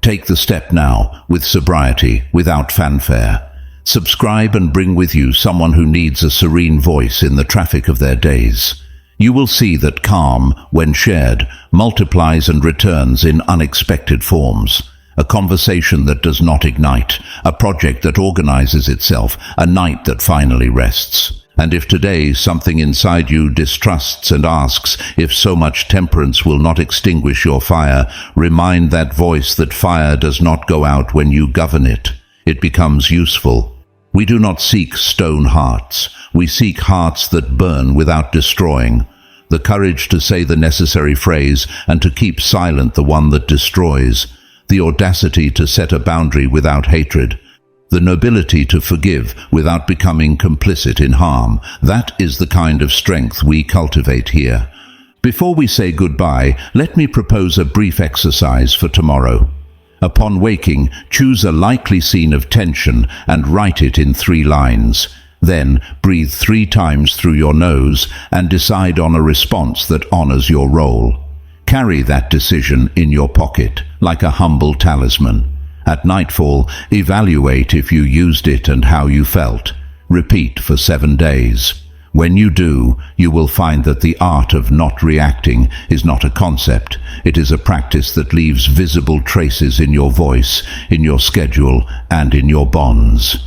Take the step now, with sobriety, without fanfare. Subscribe and bring with you someone who needs a serene voice in the traffic of their days. You will see that calm, when shared, multiplies and returns in unexpected forms. A conversation that does not ignite, a project that organizes itself, a night that finally rests. And if today something inside you distrusts and asks if so much temperance will not extinguish your fire, remind that voice that fire does not go out when you govern it. It becomes useful. We do not seek stone hearts. We seek hearts that burn without destroying. The courage to say the necessary phrase and to keep silent the one that destroys. The audacity to set a boundary without hatred. The nobility to forgive without becoming complicit in harm. That is the kind of strength we cultivate here. Before we say goodbye, let me propose a brief exercise for tomorrow. Upon waking, choose a likely scene of tension and write it in 3 lines. Then, breathe 3 times through your nose and decide on a response that honors your role. Carry that decision in your pocket, like a humble talisman. At nightfall, evaluate if you used it and how you felt. Repeat for 7 days. When you do, you will find that the art of not reacting is not a concept. It is a practice that leaves visible traces in your voice, in your schedule, and in your bonds.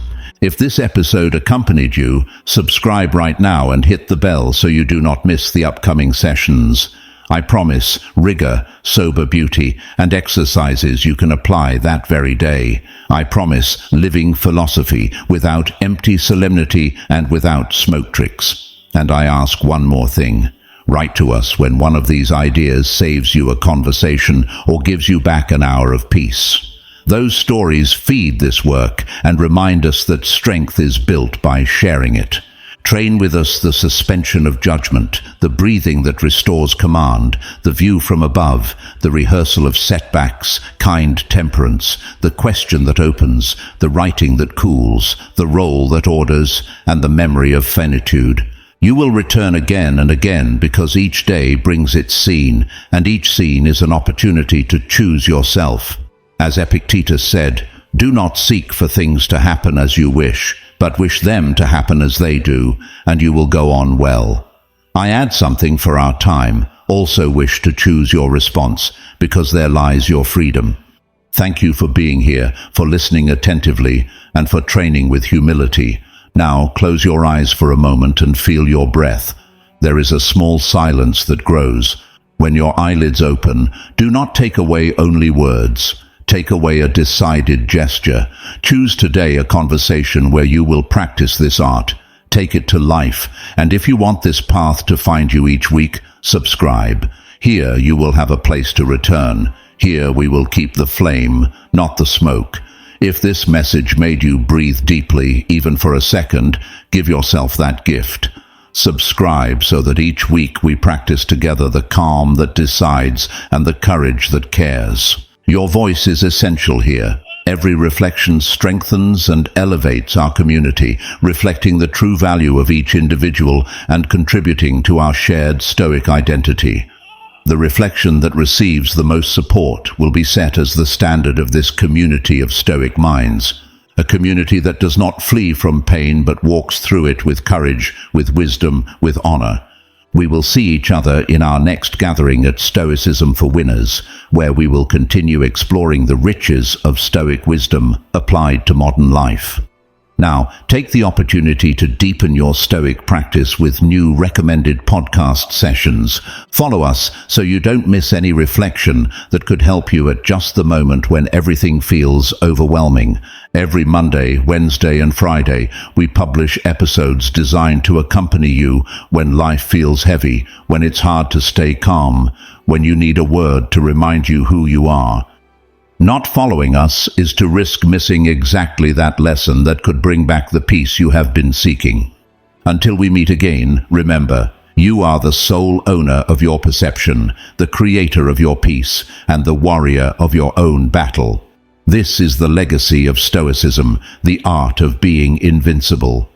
If this episode accompanied you, subscribe right now and hit the bell so you do not miss the upcoming sessions. I promise rigor, sober beauty, and exercises you can apply that very day. I promise living philosophy without empty solemnity and without smoke tricks. And I ask one more thing. Write to us when one of these ideas saves you a conversation or gives you back an hour of peace. Those stories feed this work and remind us that strength is built by sharing it. Train with us the suspension of judgment, the breathing that restores command, the view from above, the rehearsal of setbacks, kind temperance, the question that opens, the writing that cools, the role that orders, and the memory of finitude. You will return again and again because each day brings its scene, and each scene is an opportunity to choose yourself. As Epictetus said, do not seek for things to happen as you wish, but wish them to happen as they do, and you will go on well. I add something for our time, also wish to choose your response, because there lies your freedom. Thank you for being here, for listening attentively, and for training with humility. Now close your eyes for a moment and feel your breath. There is a small silence that grows. When your eyelids open, do not take away only words. Take away a decided gesture. Choose today a conversation where you will practice this art. Take it to life, and if you want this path to find you each week, subscribe. Here you will have a place to return. Here we will keep the flame, not the smoke. If this message made you breathe deeply, even for a second, give yourself that gift. Subscribe so that each week we practice together the calm that decides and the courage that cares. Your voice is essential here. Every reflection strengthens and elevates our community, reflecting the true value of each individual and contributing to our shared Stoic identity. The reflection that receives the most support will be set as the standard of this community of Stoic minds, a community that does not flee from pain but walks through it with courage, with wisdom, with honor. We will see each other in our next gathering at Stoicism for Winners, where we will continue exploring the riches of Stoic wisdom applied to modern life. Now, take the opportunity to deepen your Stoic practice with new recommended podcast sessions. Follow us so you don't miss any reflection that could help you at just the moment when everything feels overwhelming. Every Monday, Wednesday, and Friday, we publish episodes designed to accompany you when life feels heavy, when it's hard to stay calm, when you need a word to remind you who you are. Not following us is to risk missing exactly that lesson that could bring back the peace you have been seeking. Until we meet again, remember, you are the sole owner of your perception, the creator of your peace, and the warrior of your own battle. This is the legacy of Stoicism, the art of being invincible.